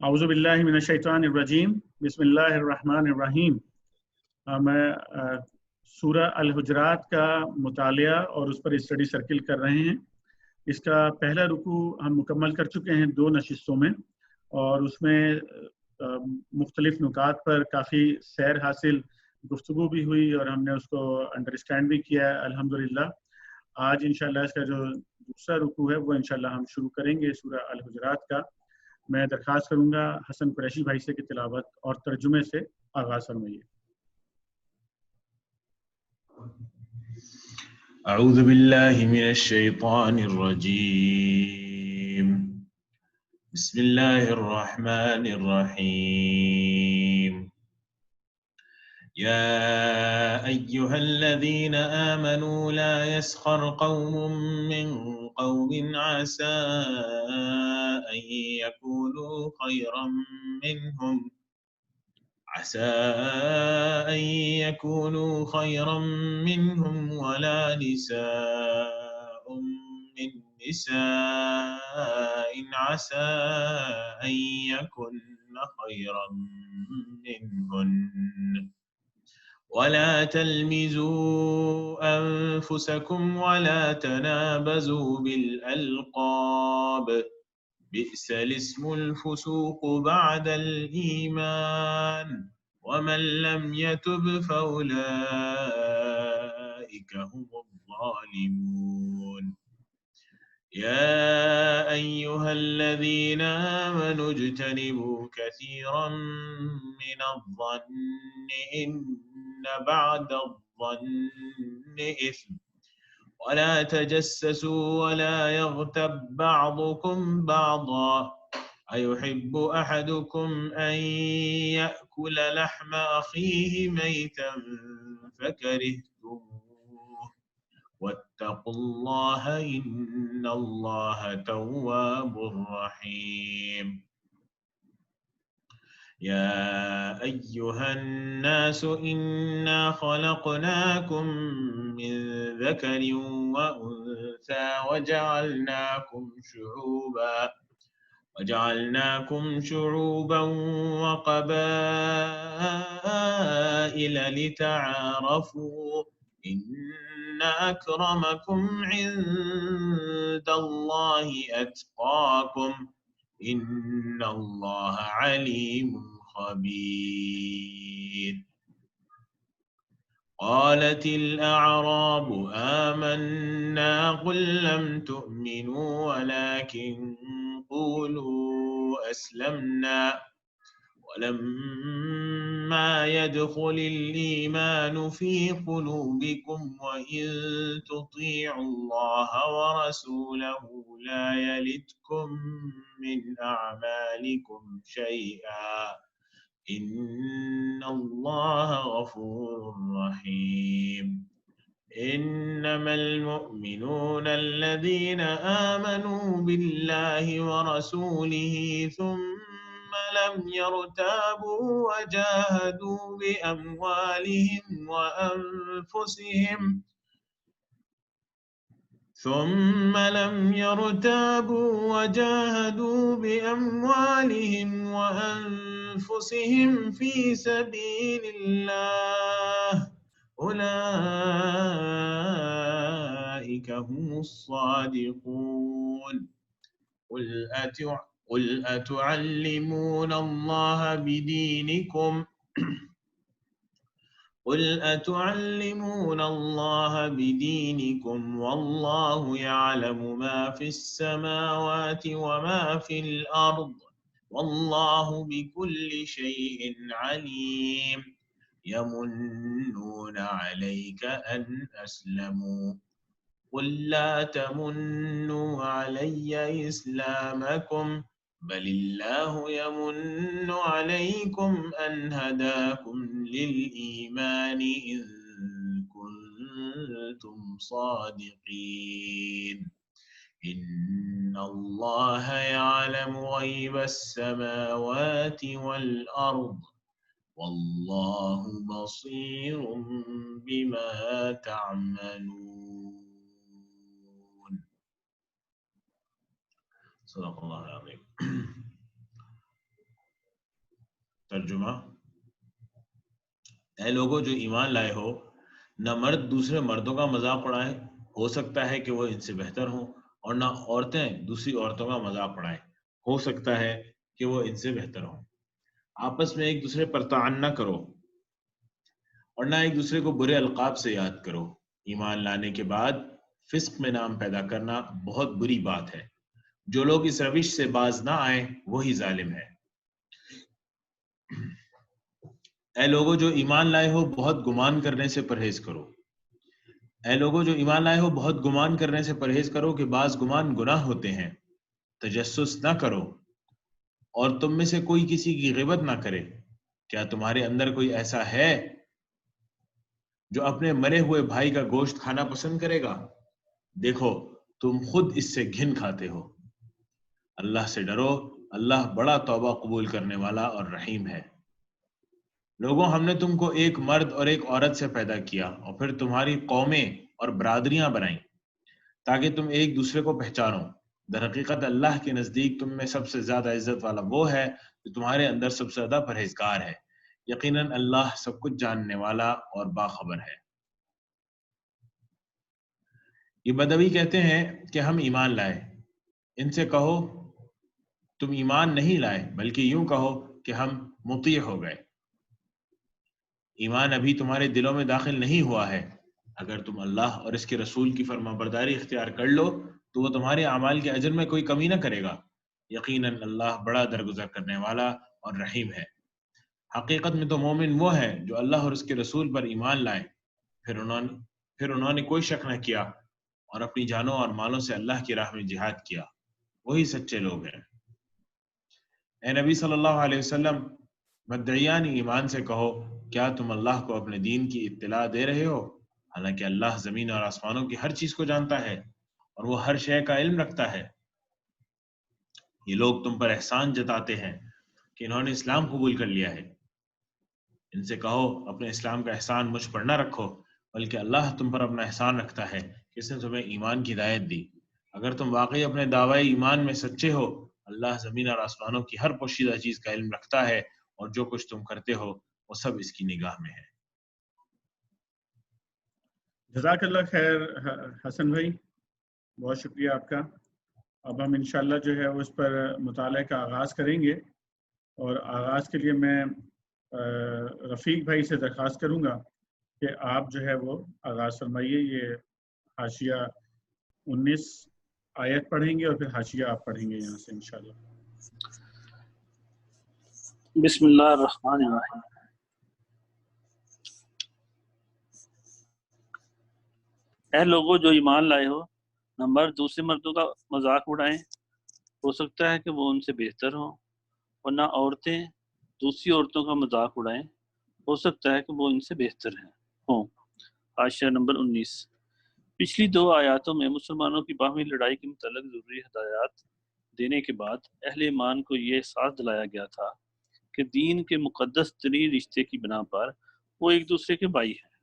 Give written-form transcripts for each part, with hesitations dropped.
اعوذ باللہ من الشیطان الرجیم بسم اللہ الرحمن الرحیم۔ میں سورہ الحجرات کا مطالعہ اور اس پر اسٹڈی سرکل کر رہے ہیں۔ اس کا پہلا رکوع ہم مکمل کر چکے ہیں 2 نشستوں میں، اور اس میں مختلف نکات پر کافی سیر حاصل، گفتگو بھی ہوئی اور ہم نے اس کو انڈرسٹینڈ بھی کیا ہے الحمدللہ۔ آج انشاءاللہ اس کا جو دوسرا رکوع ہے وہ انشاءاللہ ہم شروع کریں گے سورہ الحجرات کا۔ میں درخواست کروں گا حسن قریشی بھائی سے کہ تلاوت اور ترجمے سے آغاز فرمائیے۔ اعوذ باللہ من الشیطان الرجیم، بسم اللہ الرحمن الرحیم۔ يا أيها الذين آمنوا لا يسخر قوم من قوم عسى أن يكونوا خيرا منهم ولا نساء من نساء عسى أن يكن خيرا منهن ولا تلمزوا أنفسكم ولا تنابزوا بالألقاب، بئس الاسم الفسوق بعد الإيمان ومن لم يتب فأولئك هم الظالمون۔ يا أيها الذين آمنوا اجتنبوا كثيرا من الظن إن بعد الظن إثم ولا تجسسوا ولا يغتب بعضكم بعضا أيحب أحدكم أن يأكل لحم أخيه ميتا فكرهتموه واتقوا الله إن الله تواب رحيم۔ يا أيها الناس إنا خلقناكم من ذكر وأنثى وجعلناكم شعوبا وقبائل لتعارفوا إن أكرمكم عند الله أتقاكم إن الله عليم خبير۔ قالت الأعراب آمنا قل لم تؤمنوا ولكن قولوا أسلمنا ولما يدخل الإيمان في قلوبكم وإن تطيعوا الله ورسوله لا يلتكم من أعمالكم شيئا إن الله غفور رحيم۔ إنما المؤمنون الذين آمنوا بالله ورسوله ثم لم يرتابوا وجاهدوا بأموالهم وأنفسهم في سبيل الله أولئك هم الصادقون۔ قل أتعلمون الله بدينكم والله يعلم ما في السماوات وما في الأرض والله بكل شيء عليم۔ يمنون عليك أن أسلموا قل لا تمنوا علي إسلامكم بل الله يمن عليكم أن هداكم للإيمان إن كنتم صادقين إن الله يعلم غيب السماوات والأرض والله بصير بما تعملون۔ صدق اللہ العظیم۔ ترجمہ: اے لوگوں جو ایمان لائے ہو، نہ مرد دوسرے مردوں کا مذاق اڑائیں، ہو سکتا ہے کہ وہ ان سے بہتر ہوں، اور نہ عورتیں دوسری عورتوں کا مذاق اڑائیں، ہو سکتا ہے کہ وہ ان سے بہتر ہوں۔ آپس میں ایک دوسرے پر طعن نہ کرو اور نہ ایک دوسرے کو برے القاب سے یاد کرو۔ ایمان لانے کے بعد فسق میں نام پیدا کرنا بہت بری بات ہے۔ جو لوگ اس روش سے باز نہ آئیں وہی ظالم ہے۔ اے لوگو جو ایمان لائے ہو، بہت گمان کرنے سے پرہیز کرو۔ اے لوگو جو ایمان لائے ہو، بہت گمان کرنے سے پرہیز کرو کہ بعض گمان گناہ ہوتے ہیں۔ تجسس نہ کرو اور تم میں سے کوئی کسی کی غیبت نہ کرے۔ کیا تمہارے اندر کوئی ایسا ہے جو اپنے مرے ہوئے بھائی کا گوشت کھانا پسند کرے گا؟ دیکھو تم خود اس سے گھن کھاتے ہو۔ اللہ سے ڈرو، اللہ بڑا توبہ قبول کرنے والا اور رحیم ہے۔ لوگوں، ہم نے تم کو ایک مرد اور ایک عورت سے پیدا کیا اور پھر تمہاری قومیں اور برادریاں بنائیں تاکہ تم ایک دوسرے کو پہچانو۔ در حقیقت اللہ کے نزدیک تم میں سب سے زیادہ عزت والا وہ ہے جو تمہارے اندر سب سے زیادہ پرہیزگار ہے۔ یقیناً اللہ سب کچھ جاننے والا اور باخبر ہے۔ یہ بدوی کہتے ہیں کہ ہم ایمان لائے۔ ان سے کہو تم ایمان نہیں لائے، بلکہ یوں کہو کہ ہم مطیع ہو گئے۔ ایمان ابھی تمہارے دلوں میں داخل نہیں ہوا ہے۔ اگر تم اللہ اور اس کے رسول کی فرما برداری اختیار کر لو تو وہ تمہارے اعمال کے اجر میں کوئی کمی نہ کرے گا۔ یقیناً اللہ بڑا درگزر کرنے والا اور رحیم ہے۔ حقیقت میں تو مومن وہ ہے جو اللہ اور اس کے رسول پر ایمان لائے، پھر انہوں نے کوئی شک نہ کیا اور اپنی جانوں اور مالوں سے اللہ کی راہ میں جہاد کیا، وہی سچے لوگ ہیں۔ اے نبی صلی اللہ علیہ وسلم، مدعیان ایمان سے کہو کیا تم اللہ کو اپنے دین کی اطلاع دے رہے ہو، حالانکہ اللہ زمین اور آسمانوں کی ہر چیز کو جانتا ہے اور وہ ہر شے کا علم رکھتا ہے۔ یہ لوگ تم پر احسان جتاتے ہیں کہ انہوں نے اسلام قبول کر لیا ہے۔ ان سے کہو اپنے اسلام کا احسان مجھ پر نہ رکھو، بلکہ اللہ تم پر اپنا احسان رکھتا ہے کہ اس نے تمہیں ایمان کی ہدایت دی۔ اگر تم واقعی اپنے دعوی ایمان میں سچے ہو، اللہ زمین اور آسمانوں کی ہر پوشیدہ چیز کا علم رکھتا ہے اور جو کچھ تم کرتے ہو وہ سب اس کی نگاہ میں ہے۔ جزاک اللہ خیر حسن بھائی، بہت شکریہ آپ کا۔ اب ہم انشاءاللہ جو ہے اس پر مطالعے کا آغاز کریں گے، اور آغاز کے لیے میں رفیق بھائی سے درخواست کروں گا کہ آپ جو ہے وہ آغاز فرمائیے۔ یہ حاشیہ 19 آیت پڑھیں گے اور پھر حاشیہ آپ پڑھیں گے یہاں سے انشاءاللہ۔ بسم اللہ الرحمن الرحیم۔ اے لوگوں جو ایمان لائے ہو، نہ مرد دوسرے مردوں کا مذاق اڑائیں، ہو سکتا ہے کہ وہ ان سے بہتر ہوں، اور نہ عورتیں دوسری عورتوں کا مذاق اڑائیں، ہو سکتا ہے کہ وہ ان سے بہتر ہوں۔ حاشیہ نمبر 19۔ پچھلی 2 آیاتوں میں مسلمانوں کی باہمی لڑائی کے متعلق ضروری ہدایات دینے کے بعد اہل ایمان کو یہ احساس دلایا گیا تھا کہ دین کے مقدس ترین رشتے کی بنا پر وہ ایک دوسرے کے بھائی ہیں،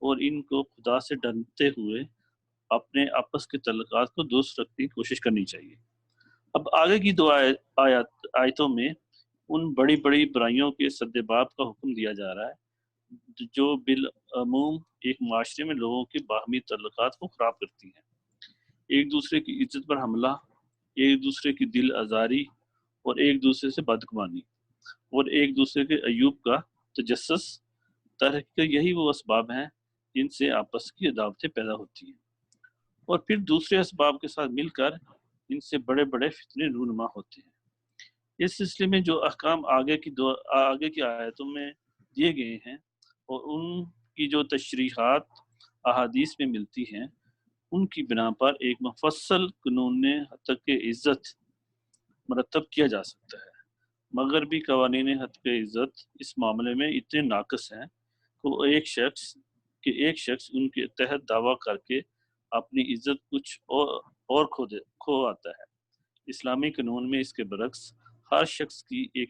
اور ان کو خدا سے ڈرتے ہوئے اپنے آپس کے تعلقات کو درست رکھنے کی کوشش کرنی چاہیے۔ اب آگے کی 2 آیتوں میں ان بڑی بڑی برائیوں کے سدباب کا حکم دیا جا رہا ہے جو بالعموم ایک معاشرے میں لوگوں کے باہمی تعلقات کو خراب کرتی ہیں۔ ایک دوسرے کی عزت پر حملہ، ایک دوسرے کی دل آزاری، اور ایک دوسرے سے بدگمانی، اور ایک دوسرے کے عیوب کا تجسس۔ تحقیق یہی وہ اسباب ہیں جن سے آپس کی عداوتیں پیدا ہوتی ہیں، اور پھر دوسرے اسباب کے ساتھ مل کر ان سے بڑے بڑے فتنے رونما ہوتے ہیں۔ اس سلسلے میں جو احکام آگے کی آیتوں میں دیے گئے ہیں اور ان کی جو تشریحات احادیث میں ملتی ہیں، ان کی بنا پر ایک مفصل قانون حقیق عزت مرتب کیا جا سکتا ہے۔ مغربی قوانین حقیق عزت اس معاملے میں اتنے ناقص ہیں کہ ایک شخص ان کے تحت دعویٰ کر کے اپنی عزت کچھ اور کھو آتا ہے۔ اسلامی قانون میں اس کے برعکس ہر شخص کی ایک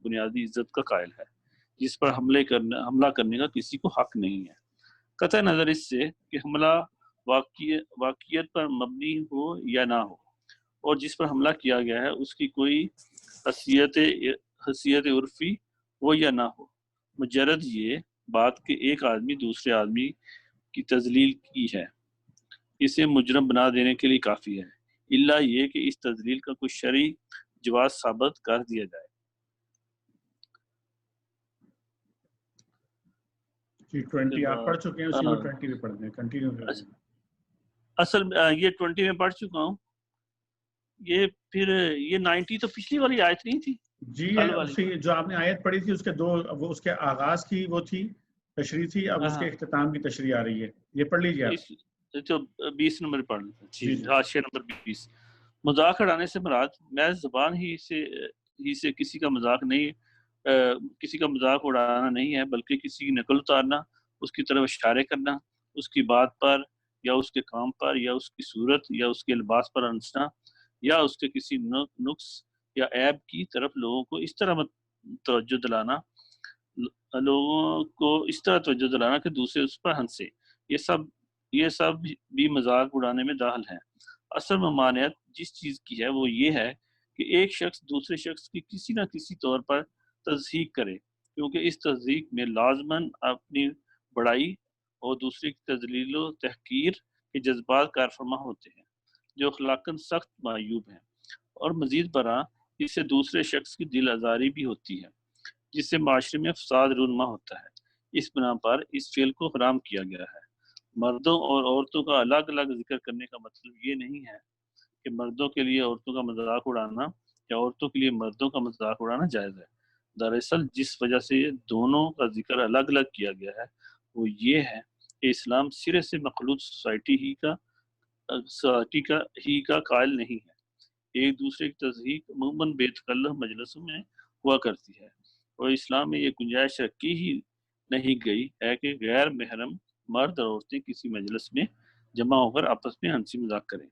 بنیادی عزت کا قائل ہے، جس پر حملہ کرنے کا کسی کو حق نہیں ہے، قطع نظر اس سے کہ حملہ واقعیت پر مبنی ہو یا نہ ہو، اور جس پر حملہ کیا گیا ہے اس کی کوئی حیثیت عرفی ہو یا نہ ہو، مجرد یہ بات کہ ایک آدمی دوسرے آدمی کی تذلیل کی ہے اسے مجرم بنا دینے کے لیے کافی ہے، الا یہ کہ اس تذلیل کا کوئی شرعی جواز ثابت کر دیا جائے۔ جی 20 آپ پڑھ چکے ہیں، اسی میں 20 بھی پڑھ دیں، کنٹینیو کریں۔ اصل یہ 20 میں پڑھ چکا ہوں، یہ پھر یہ 90 تو پچھلی والی آیت نہیں تھی جی کل والی؟ اسی جو آپ نے آیت پڑھی تھی اس کے دو، وہ اس کے آغاز کی وہ تھی تشریح تھی، اب اس کے اختتام کی تشریح آ رہی ہے، یہ پڑھ لیجیے آپ۔ تو 20 نمبر پڑھ لیتے ہیں۔ جی جی حاشیہ نمبر 20، مذاق اڑانے سے مراد محض زبان ہی سے کسی کا مذاق نہیں، کسی کا مذاق اڑانا نہیں ہے، بلکہ کسی کی نقل اتارنا، اس کی طرف اشارے کرنا، اس کی بات پر یا اس کے کام پر یا اس کی صورت یا اس کے لباس پر ہنسنا یا اس کے کسی نقص یا عیب کی طرف لوگوں کو اس طرح توجہ دلانا کہ دوسرے اس پر ہنسے، یہ سب بھی مذاق اڑانے میں داخل ہیں۔ اصل ممانعت جس چیز کی ہے وہ یہ ہے کہ ایک شخص دوسرے شخص کی کسی نہ کسی طور پر تضحیق کرے، کیونکہ اس تضحیق میں لازماً اپنی بڑائی اور دوسرے کی تذلیل و تحقیر کے جذبات کارفرما ہوتے ہیں جو اخلاقاً سخت معیوب ہیں، اور مزید برآں اس سے دوسرے شخص کی دل آزاری بھی ہوتی ہے جس سے معاشرے میں فساد رونما ہوتا ہے۔ اس بنا پر اس فعل کو حرام کیا گیا ہے۔ مردوں اور عورتوں کا الگ الگ ذکر کرنے کا مطلب یہ نہیں ہے کہ مردوں کے لیے عورتوں کا مذاق اڑانا یا عورتوں کے لیے مردوں کا مذاق اڑانا جائز ہے۔ دراصل جس وجہ سے یہ دونوں کا ذکر الگ الگ کیا گیا ہے وہ یہ ہے کہ اسلام سرے سے مخلوط سوسائٹی کا قائل نہیں ہے۔ ایک دوسرے کی تضحیق عموماً بے تکلف مجلسوں میں ہوا کرتی ہے، اور اسلام میں یہ گنجائش رکھی ہی نہیں گئی ہے کہ غیر محرم مرد اور عورتیں کسی مجلس میں جمع ہو کر آپس میں ہنسی مذاق کریں۔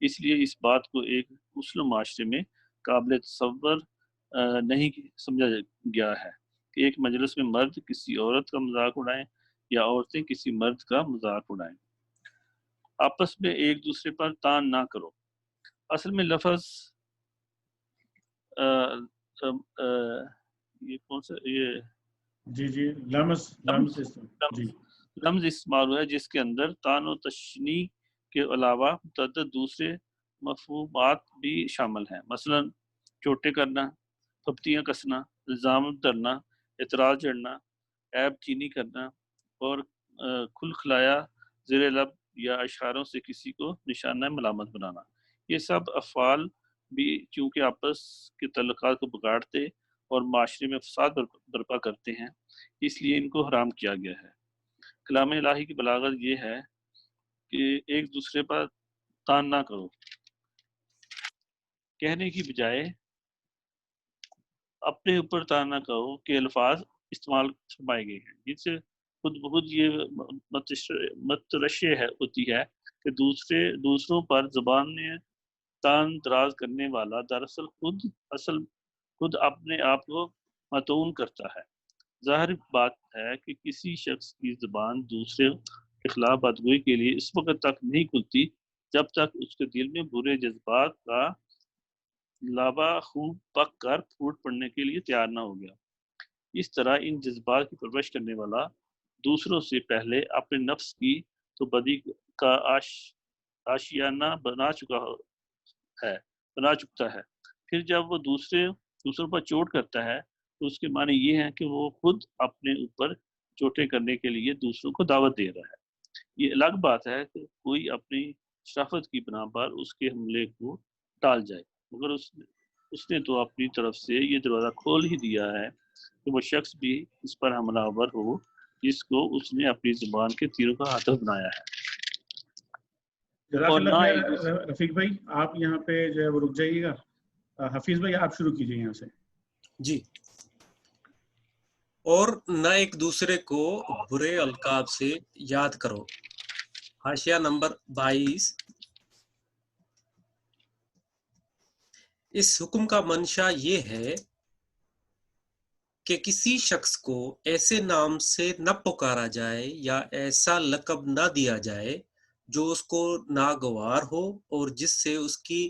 اس لیے اس بات کو ایک مسلم معاشرے میں قابل تصور نہیں سمجھا گیا ہے کہ ایک مجلس میں مرد کسی عورت کا مذاق اڑائیں یا عورتیں کسی مرد کا مذاق اڑائیں۔ آپس میں ایک دوسرے پر تان نہ کرو۔ اصل میں لفظ یہ کون سا یہ جی لمز استعمال ہوا ہے جس کے اندر تان و تشنیع کے علاوہ متعدد دوسرے مفہومات بھی شامل ہیں، مثلا چوٹے کرنا، پھپتیاں کسنا، الزام دھرنا، اعتراض جڑنا، عیب چینی کرنا اور کھلکھلایا زیر لب یا اشاروں سے کسی کو نشانہ ملامت بنانا۔ یہ سب افعال بھی چونکہ آپس کے تعلقات کو بگاڑتے اور معاشرے میں فساد برپا کرتے ہیں اس لیے ان کو حرام کیا گیا ہے۔ کلام الہی کی بلاغت یہ ہے کہ ایک دوسرے پر تان نہ کرو، کہنے کی بجائے اپنے اوپر تان نہ کرو کہ الفاظ استعمال فرمائے گئے ہیں جن سے خود بخود یہ مترشح ہوتی ہے کہ دوسروں پر زبان میں تان دراز کرنے والا دراصل خود اپنے آپ کو متون کرتا ہے۔ ظاہر بات ہے کہ کسی شخص کی زبان دوسرے کے خلاف بدگوئی کے لیے اس وقت تک نہیں کھلتی جب تک اس کے دل میں برے جذبات کا لابا خوب پک کر پھوٹ پڑنے کے لیے تیار نہ ہو گیا۔ اس طرح ان جذبات کی پرورش کرنے والا دوسروں سے پہلے اپنے نفس کی تو بدی کا آشیانہ بنا چکتا ہے، پھر جب وہ دوسروں پر چوٹ کرتا ہے تو اس کے معنی یہ ہے کہ وہ خود اپنے اوپر چوٹیں کرنے کے لیے دوسروں کو دعوت دے رہا ہے۔ یہ الگ بات ہے کہ کوئی اپنی شرافت کی بنا پر اس کے حملے کو ٹال جائے، مگر اس نے تو اپنی طرف سے یہ دروازہ کھول ہی دیا ہے کہ وہ شخص بھی اس پر حملہ آور ہو جس کو اس نے اپنی زبان کے تیروں کا ہاتھ بنایا ہے۔ جزاک اللہ خیر رفیق بھائی، آپ یہاں پہ جو ہے وہ رک جائیے گا۔ حفیظ بھائی آپ شروع کیجیے یہاں سے۔ جی، اور نہ ایک دوسرے کو برے القاب سے یاد کرو۔ حاشیہ نمبر 22۔ اس حکم کا منشا یہ ہے کہ کسی شخص کو ایسے نام سے نہ پکارا جائے یا ایسا لقب نہ دیا جائے جو اس کو ناگوار ہو اور جس سے اس کی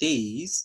23।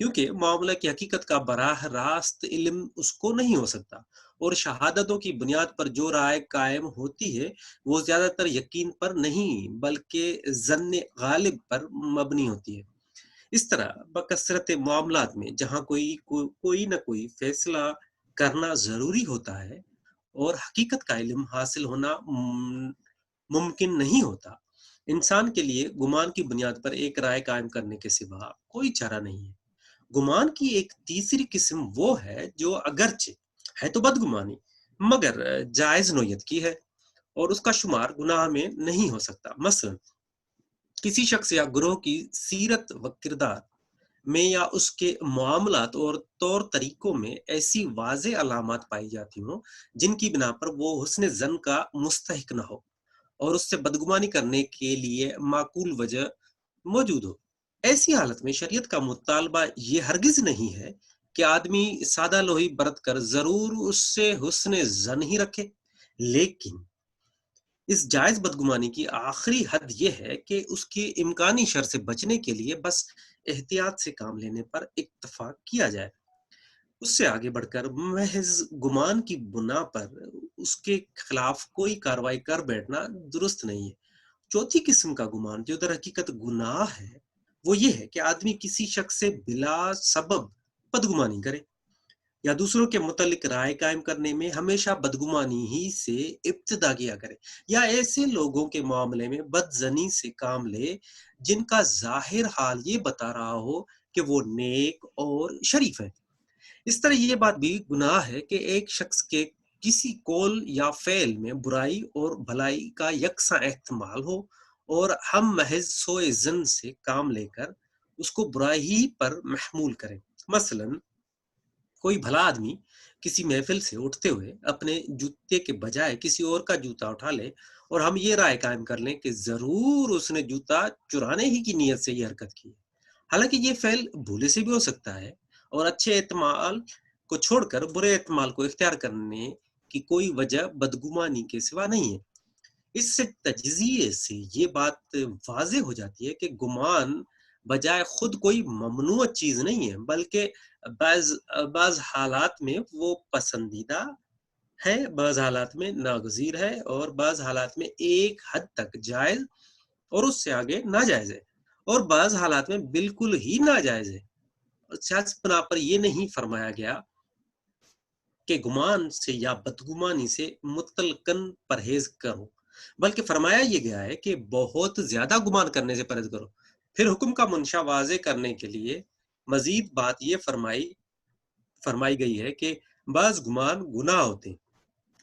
کیونکہ معاملہ کی حقیقت کا براہ راست علم اس کو نہیں ہو سکتا، اور شہادتوں کی بنیاد پر جو رائے قائم ہوتی ہے وہ زیادہ تر یقین پر نہیں بلکہ ظن غالب پر مبنی ہوتی ہے۔ اس طرح بکثرت معاملات میں جہاں کوئی نہ کوئی فیصلہ کرنا ضروری ہوتا ہے اور حقیقت کا علم حاصل ہونا ممکن نہیں ہوتا، انسان کے لیے گمان کی بنیاد پر ایک رائے قائم کرنے کے سوا کوئی چارہ نہیں ہے۔ گمان کی ایک تیسری قسم وہ ہے جو اگرچہ ہے تو بدگمانی مگر جائز نوعیت کی ہے اور اس کا شمار گناہ میں نہیں ہو سکتا۔ مثلا کسی شخص یا گروہ کی سیرت و کردار میں یا اس کے معاملات اور طور طریقوں میں ایسی واضح علامات پائی جاتی ہوں جن کی بنا پر وہ حسن ظن کا مستحق نہ ہو اور اس سے بدگمانی کرنے کے لیے معقول وجہ موجود ہو، ایسی حالت میں شریعت کا مطالبہ یہ ہرگز نہیں ہے کہ آدمی سادہ لوہی برت کر ضرور اس سے حسن ظن ہی رکھے، لیکن اس جائز بدگمانی کی آخری حد یہ ہے کہ اس کی امکانی شر سے بچنے کے لیے بس احتیاط سے کام لینے پر اکتفا کیا جائے، اس سے آگے بڑھ کر محض گمان کی بنا پر اس کے خلاف کوئی کارروائی کر بیٹھنا درست نہیں ہے۔ چوتھی قسم کا گمان جو در حقیقت گناہ ہے وہ یہ ہے کہ آدمی کسی شخص سے بلا سبب بدگمانی کرے یا دوسروں کے متعلق رائے قائم کرنے میں ہمیشہ بدگمانی ہی سے ابتدا کیا کرے، یا ایسے لوگوں کے معاملے میں بدظنی سے کام لے جن کا ظاہر حال یہ بتا رہا ہو کہ وہ نیک اور شریف ہے۔ اس طرح یہ بات بھی گناہ ہے کہ ایک شخص کے کسی قول یا فعل میں برائی اور بھلائی کا یکساں احتمال ہو اور ہم محض سوء ظن سے کام لے کر اس کو برائی ہی پر محمول کریں۔ مثلا کوئی بھلا آدمی کسی محفل سے اٹھتے ہوئے اپنے جوتے کے بجائے کسی اور کا جوتا اٹھا لے اور ہم یہ رائے قائم کر لیں کہ ضرور اس نے جوتا چرانے ہی کی نیت سے یہ حرکت کی، حالانکہ یہ فعل بھولے سے بھی ہو سکتا ہے اور اچھے احتمال کو چھوڑ کر برے احتمال کو اختیار کرنے کی کوئی وجہ بدگمانی کے سوا نہیں ہے۔ اس سے تجزیے سے یہ بات واضح ہو جاتی ہے کہ گمان بجائے خود کوئی ممنوع چیز نہیں ہے بلکہ بعض حالات میں وہ پسندیدہ ہے، بعض حالات میں ناگزیر ہے اور بعض حالات میں ایک حد تک جائز اور اس سے آگے ناجائز ہے، اور بعض حالات میں بالکل ہی ناجائز ہے۔ سیاست بنا پر یہ نہیں فرمایا گیا کہ گمان سے یا بدگمانی سے مطلقاً پرہیز کرو، بلکہ فرمایا یہ گیا ہے کہ بہت زیادہ گمان کرنے سے پرہیز کرو۔ پھر حکم کا منشا واضح کرنے کے لیے مزید بات یہ فرمائی گئی ہے کہ بعض گمان گناہ ہوتے ہیں۔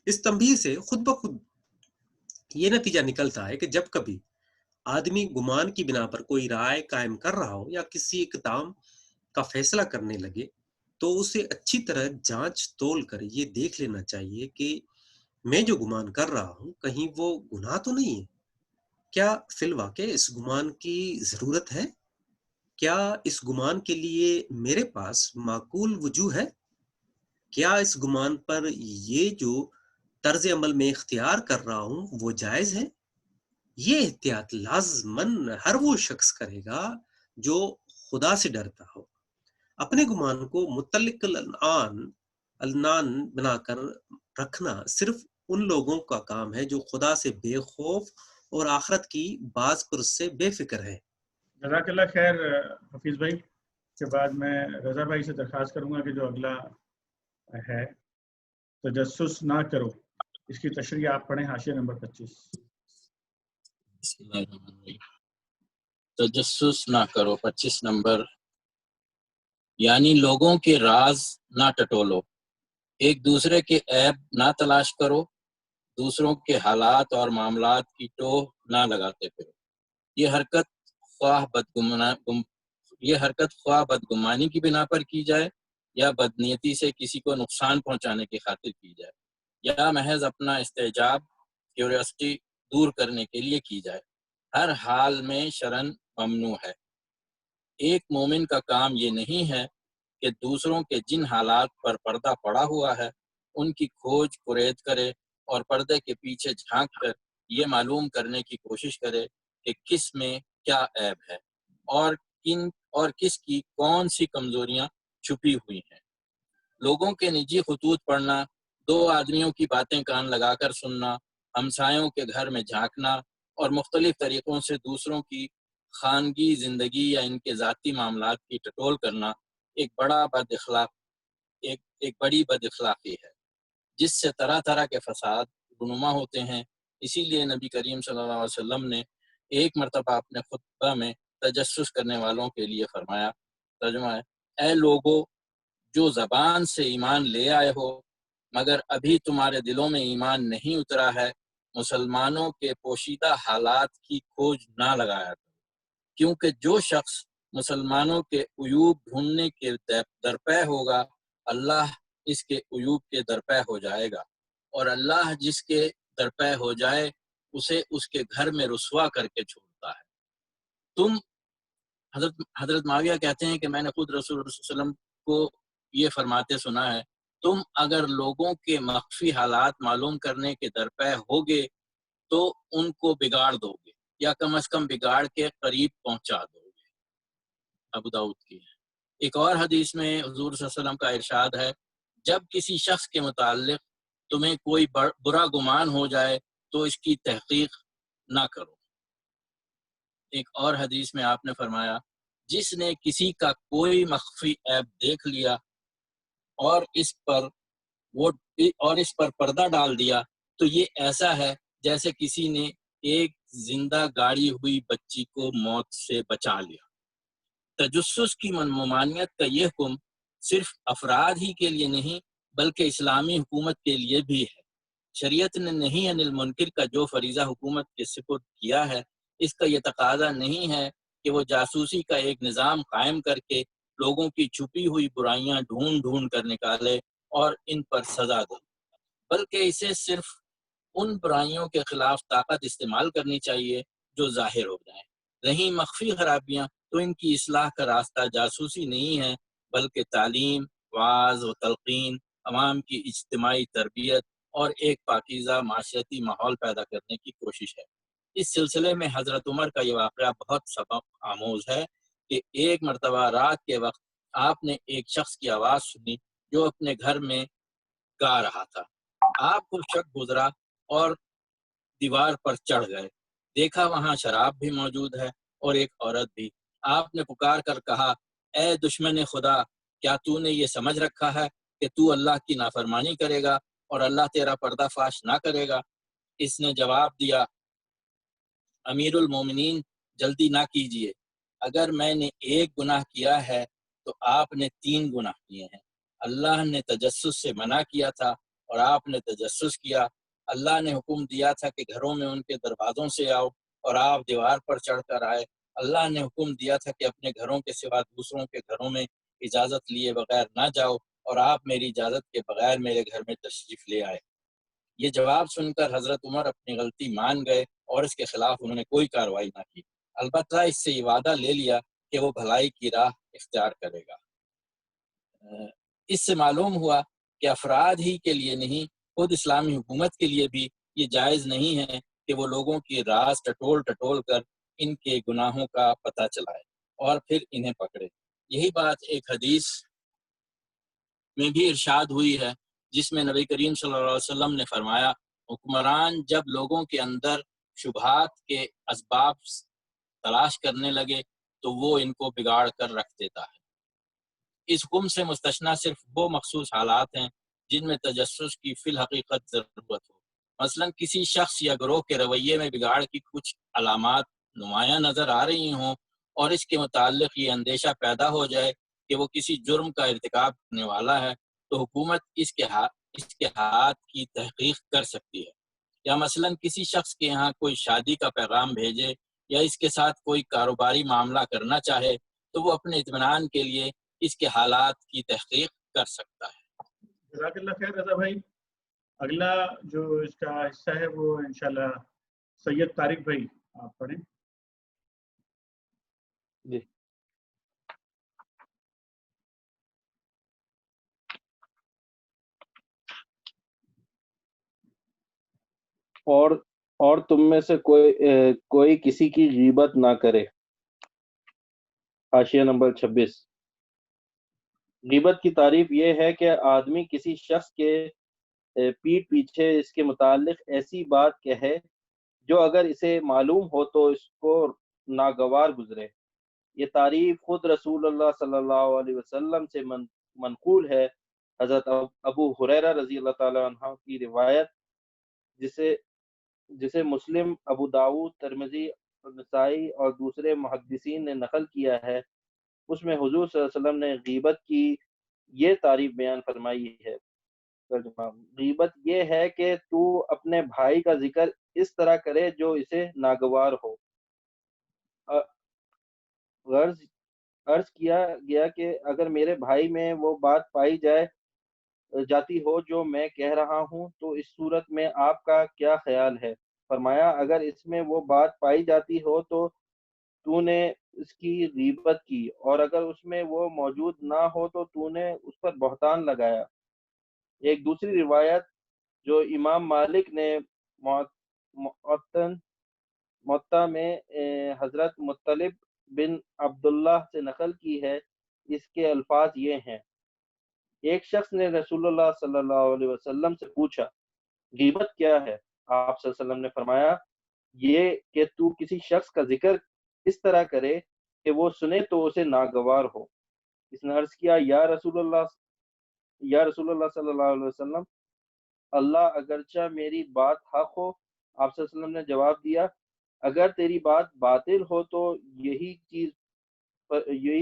اس تنبیہ سے خود بخود یہ نتیجہ نکلتا ہے کہ جب کبھی آدمی گمان کی بنا پر کوئی رائے قائم کر رہا ہو یا کسی اقدام کا فیصلہ کرنے لگے تو اسے اچھی طرح جانچ تول کر یہ دیکھ لینا چاہیے کہ میں جو گمان کر رہا ہوں کہیں وہ گناہ تو نہیں ہے، کیا فی الواقع اس گمان کی ضرورت ہے، کیا اس گمان کے لیے میرے پاس معقول وجوہ ہے، کیا اس گمان پر یہ جو طرز عمل میں اختیار کر رہا ہوں وہ جائز ہے۔ یہ احتیاط لازماً ہر وہ شخص کرے گا جو خدا سے ڈرتا ہو۔ اپنے گمان کو متعلق العنان بنا کر رکھنا صرف ان لوگوں کا کام ہے جو خدا سے بے خوف اور آخرت کی باز پرس سے بے فکر ہے۔ جزاک اللہ خیر حفیظ بھائی کے بعد میں رضا بھائی سے درخواست کروں گا کہ جو اگلا ہے تجسس نہ کرو، اس کی تشریح آپ پڑھیں، حاشیہ نمبر 25۔ بسم اللہ الرحمن الرحیم۔ تجسس نہ کرو، 25 نمبر، یعنی لوگوں کے راز نہ ٹٹولو، ایک دوسرے کے عیب نہ تلاش کرو، دوسروں کے حالات اور معاملات کی ٹوہ نہ لگاتے پھرو۔ یہ حرکت خواہ بدگمانی کی بنا پر کی جائے یا بدنیتی سے کسی کو نقصان پہنچانے کی خاطر کی جائے یا محض اپنا استعجاب کیوریوسٹی دور کرنے کے لیے کی جائے، ہر حال میں شرعاً ممنوع ہے۔ ایک مومن کا کام یہ نہیں ہے کہ دوسروں کے جن حالات پر پردہ پڑا ہوا ہے ان کی کھوج کرید کرے اور پردے کے پیچھے جھانک کر یہ معلوم کرنے کی کوشش کرے کہ کس میں کیا عیب ہے اور کس کی کون سی کمزوریاں چھپی ہوئی ہیں۔ لوگوں کے نجی خطوط پڑھنا، دو آدمیوں کی باتیں کان لگا کر سننا، ہمسایوں کے گھر میں جھانکنا اور مختلف طریقوں سے دوسروں کی خانگی زندگی یا ان کے ذاتی معاملات کی ٹٹول کرنا ایک بڑی بد اخلاقی ہے، جس سے طرح طرح کے فساد رونما ہوتے ہیں۔ اسی لیے نبی کریم صلی اللہ علیہ وسلم نے ایک مرتبہ اپنے خطبہ میں تجسس کرنے والوں کے لیے فرمایا، ترجمہ ہے، اے لوگو جو زبان سے ایمان لے آئے ہو مگر ابھی تمہارے دلوں میں ایمان نہیں اترا ہے، مسلمانوں کے پوشیدہ حالات کی کھوج نہ لگایا کرو، کیونکہ جو شخص مسلمانوں کے عیوب ڈھونڈنے کے درپے ہوگا اللہ اس کے عیوب کے درپے ہو جائے گا، اور اللہ جس کے درپے ہو جائے اسے اس کے گھر میں رسوا کر کے چھوڑتا ہے۔ تم حضرت معاویہ کہتے ہیں کہ میں نے خود رسول اللہ صلی اللہ علیہ وسلم کو یہ فرماتے سنا ہے، تم اگر لوگوں کے مخفی حالات معلوم کرنے کے درپے ہوگے تو ان کو بگاڑ دو گے یا کم از کم بگاڑ کے قریب پہنچا دو گے۔ ابو داؤد کی ہے۔ ایک اور حدیث میں حضور صلی اللہ علیہ وسلم کا ارشاد ہے، جب کسی شخص کے متعلق تمہیں کوئی برا گمان ہو جائے تو اس کی تحقیق نہ کرو۔ ایک اور حدیث میں آپ نے فرمایا، جس نے کسی کا کوئی مخفی عیب دیکھ لیا اور اس پر پردہ ڈال دیا تو یہ ایسا ہے جیسے کسی نے ایک زندہ گاڑی ہوئی بچی کو موت سے بچا لیا۔ تجسس کی ممانعت کا یہ حکم صرف افراد ہی کے لیے نہیں بلکہ اسلامی حکومت کے لیے بھی ہے۔ شریعت نے نہیں عن المنکر کا جو فریضہ حکومت کے سپرد کیا ہے، اس کا یہ تقاضا نہیں ہے کہ وہ جاسوسی کا ایک نظام قائم کر کے لوگوں کی چھپی ہوئی برائیاں ڈھونڈ کر نکالے اور ان پر سزا دے، بلکہ اسے صرف ان برائیوں کے خلاف طاقت استعمال کرنی چاہیے جو ظاہر ہو جائیں۔ رہیں مخفی خرابیاں تو ان کی اصلاح کا راستہ جاسوسی نہیں ہے بلکہ تعلیم، وعظ و تلقین، عوام کی اجتماعی تربیت اور ایک پاکیزہ معاشرتی ماحول پیدا کرنے کی کوشش ہے۔ اس سلسلے میں حضرت عمر کا یہ واقعہ بہت سبق آموز ہے کہ ایک مرتبہ رات کے وقت آپ نے ایک شخص کی آواز سنی جو اپنے گھر میں گا رہا تھا۔ آپ کو شک گزرا اور دیوار پر چڑھ گئے، دیکھا وہاں شراب بھی موجود ہے اور ایک عورت بھی۔ آپ نے پکار کر کہا، اے دشمن خدا، کیا تو نے یہ سمجھ رکھا ہے کہ تو اللہ کی نافرمانی کرے گا اور اللہ تیرا پردہ فاش نہ کرے گا؟ اس نے جواب دیا، امیر المومنین جلدی نہ کیجیے، اگر میں نے ایک گناہ کیا ہے تو آپ نے 3 گناہ کیے ہیں۔ اللہ نے تجسس سے منع کیا تھا اور آپ نے تجسس کیا۔ اللہ نے حکم دیا تھا کہ گھروں میں ان کے دروازوں سے آؤ اور آپ دیوار پر چڑھ کر آئے۔ اللہ نے حکم دیا تھا کہ اپنے گھروں کے سوا دوسروں کے گھروں میں اجازت لیے بغیر نہ جاؤ اور آپ میری اجازت کے بغیر میرے گھر میں تشریف لے آئے۔ یہ جواب سن کر حضرت عمر اپنی غلطی مان گئے اور اس کے خلاف انہوں نے کوئی کارروائی نہ کی، البتہ اس سے یہ وعدہ لے لیا کہ وہ بھلائی کی راہ اختیار کرے گا۔ اس سے معلوم ہوا کہ افراد ہی کے لیے نہیں، خود اسلامی حکومت کے لیے بھی یہ جائز نہیں ہے کہ وہ لوگوں کی راز ٹٹول کر ان کے گناہوں کا پتہ چلائے اور پھر انہیں پکڑے۔ یہی بات ایک حدیث میں بھی ارشاد ہوئی ہے جس میں نبی کریم صلی اللہ علیہ وسلم نے فرمایا، حکمران جب لوگوں کے اندر شبہات کے اسباب تلاش کرنے لگے تو وہ ان کو بگاڑ کر رکھ دیتا ہے۔ اس حکم سے مستثنیٰ صرف وہ مخصوص حالات ہیں جن میں تجسس کی فی الحقیقت ضرورت ہو، مثلا کسی شخص یا گروہ کے رویے میں بگاڑ کی کچھ علامات نمایاں نظر آ رہی ہوں اور اس کے متعلق یہ اندیشہ پیدا ہو جائے کہ وہ کسی جرم کا ارتکاب کرنے والا ہے تو حکومت اس کے ہاتھ کی تحقیق کر سکتی ہے، یا مثلا کسی شخص کے یہاں کوئی شادی کا پیغام بھیجے یا اس کے ساتھ کوئی کاروباری معاملہ کرنا چاہے تو وہ اپنے اطمینان کے لیے اس کے حالات کی تحقیق کر سکتا ہے۔ جزاک اللہ خیر رضا بھائی۔ اگلا جو اس کا حصہ ہے وہ انشاءاللہ سید طارق بھائی آپ پڑھیں۔ جی، اور تم میں سے کوئی کسی کی غیبت نہ کرے۔ حاشیہ نمبر 26۔ غیبت کی تعریف یہ ہے کہ آدمی کسی شخص کے پیٹھ پیچھے اس کے متعلق ایسی بات کہے جو اگر اسے معلوم ہو تو اس کو ناگوار گزرے۔ یہ تعریف خود رسول اللہ صلی اللہ علیہ وسلم سے منقول ہے۔ حضرت ابو ہریرہ رضی اللہ تعالی عنہ کی روایت جسے مسلم، ابو داؤد، ترمذی، نسائی اور دوسرے محدثین نے نقل کیا ہے، اس میں حضور صلی اللہ علیہ وسلم نے غیبت کی یہ تعریف بیان فرمائی ہے۔ ترجمہ: غیبت یہ ہے کہ تو اپنے بھائی کا ذکر اس طرح کرے جو اسے ناگوار ہو۔ عرض کیا گیا کہ اگر میرے بھائی میں وہ بات پائی جاتی ہو جو میں کہہ رہا ہوں تو اس صورت میں آپ کا کیا خیال ہے؟ فرمایا اگر اس میں وہ بات پائی جاتی ہو تو نے اس کی غیبت کی، اور اگر اس میں وہ موجود نہ ہو تو نے اس پر بہتان لگایا۔ ایک دوسری روایت جو امام مالک نے موطا میں حضرت مطلب بن عبداللہ سے نقل کی ہے، اس کے الفاظ یہ ہیں: ایک شخص نے رسول اللہ صلی اللہ علیہ وسلم سے پوچھا غیبت کیا ہے؟ آپ صلی اللہ علیہ وسلم نے فرمایا یہ کہ تو کسی شخص کا ذکر اس طرح کرے کہ وہ سنے تو اسے ناگوار ہو۔ اس نے عرض کیا یا رسول اللہ صلی اللہ علیہ وسلم، اللہ اگرچہ میری بات حق ہو۔ آپ صلی اللہ علیہ وسلم نے جواب دیا اگر تیری بات باطل ہو تو یہی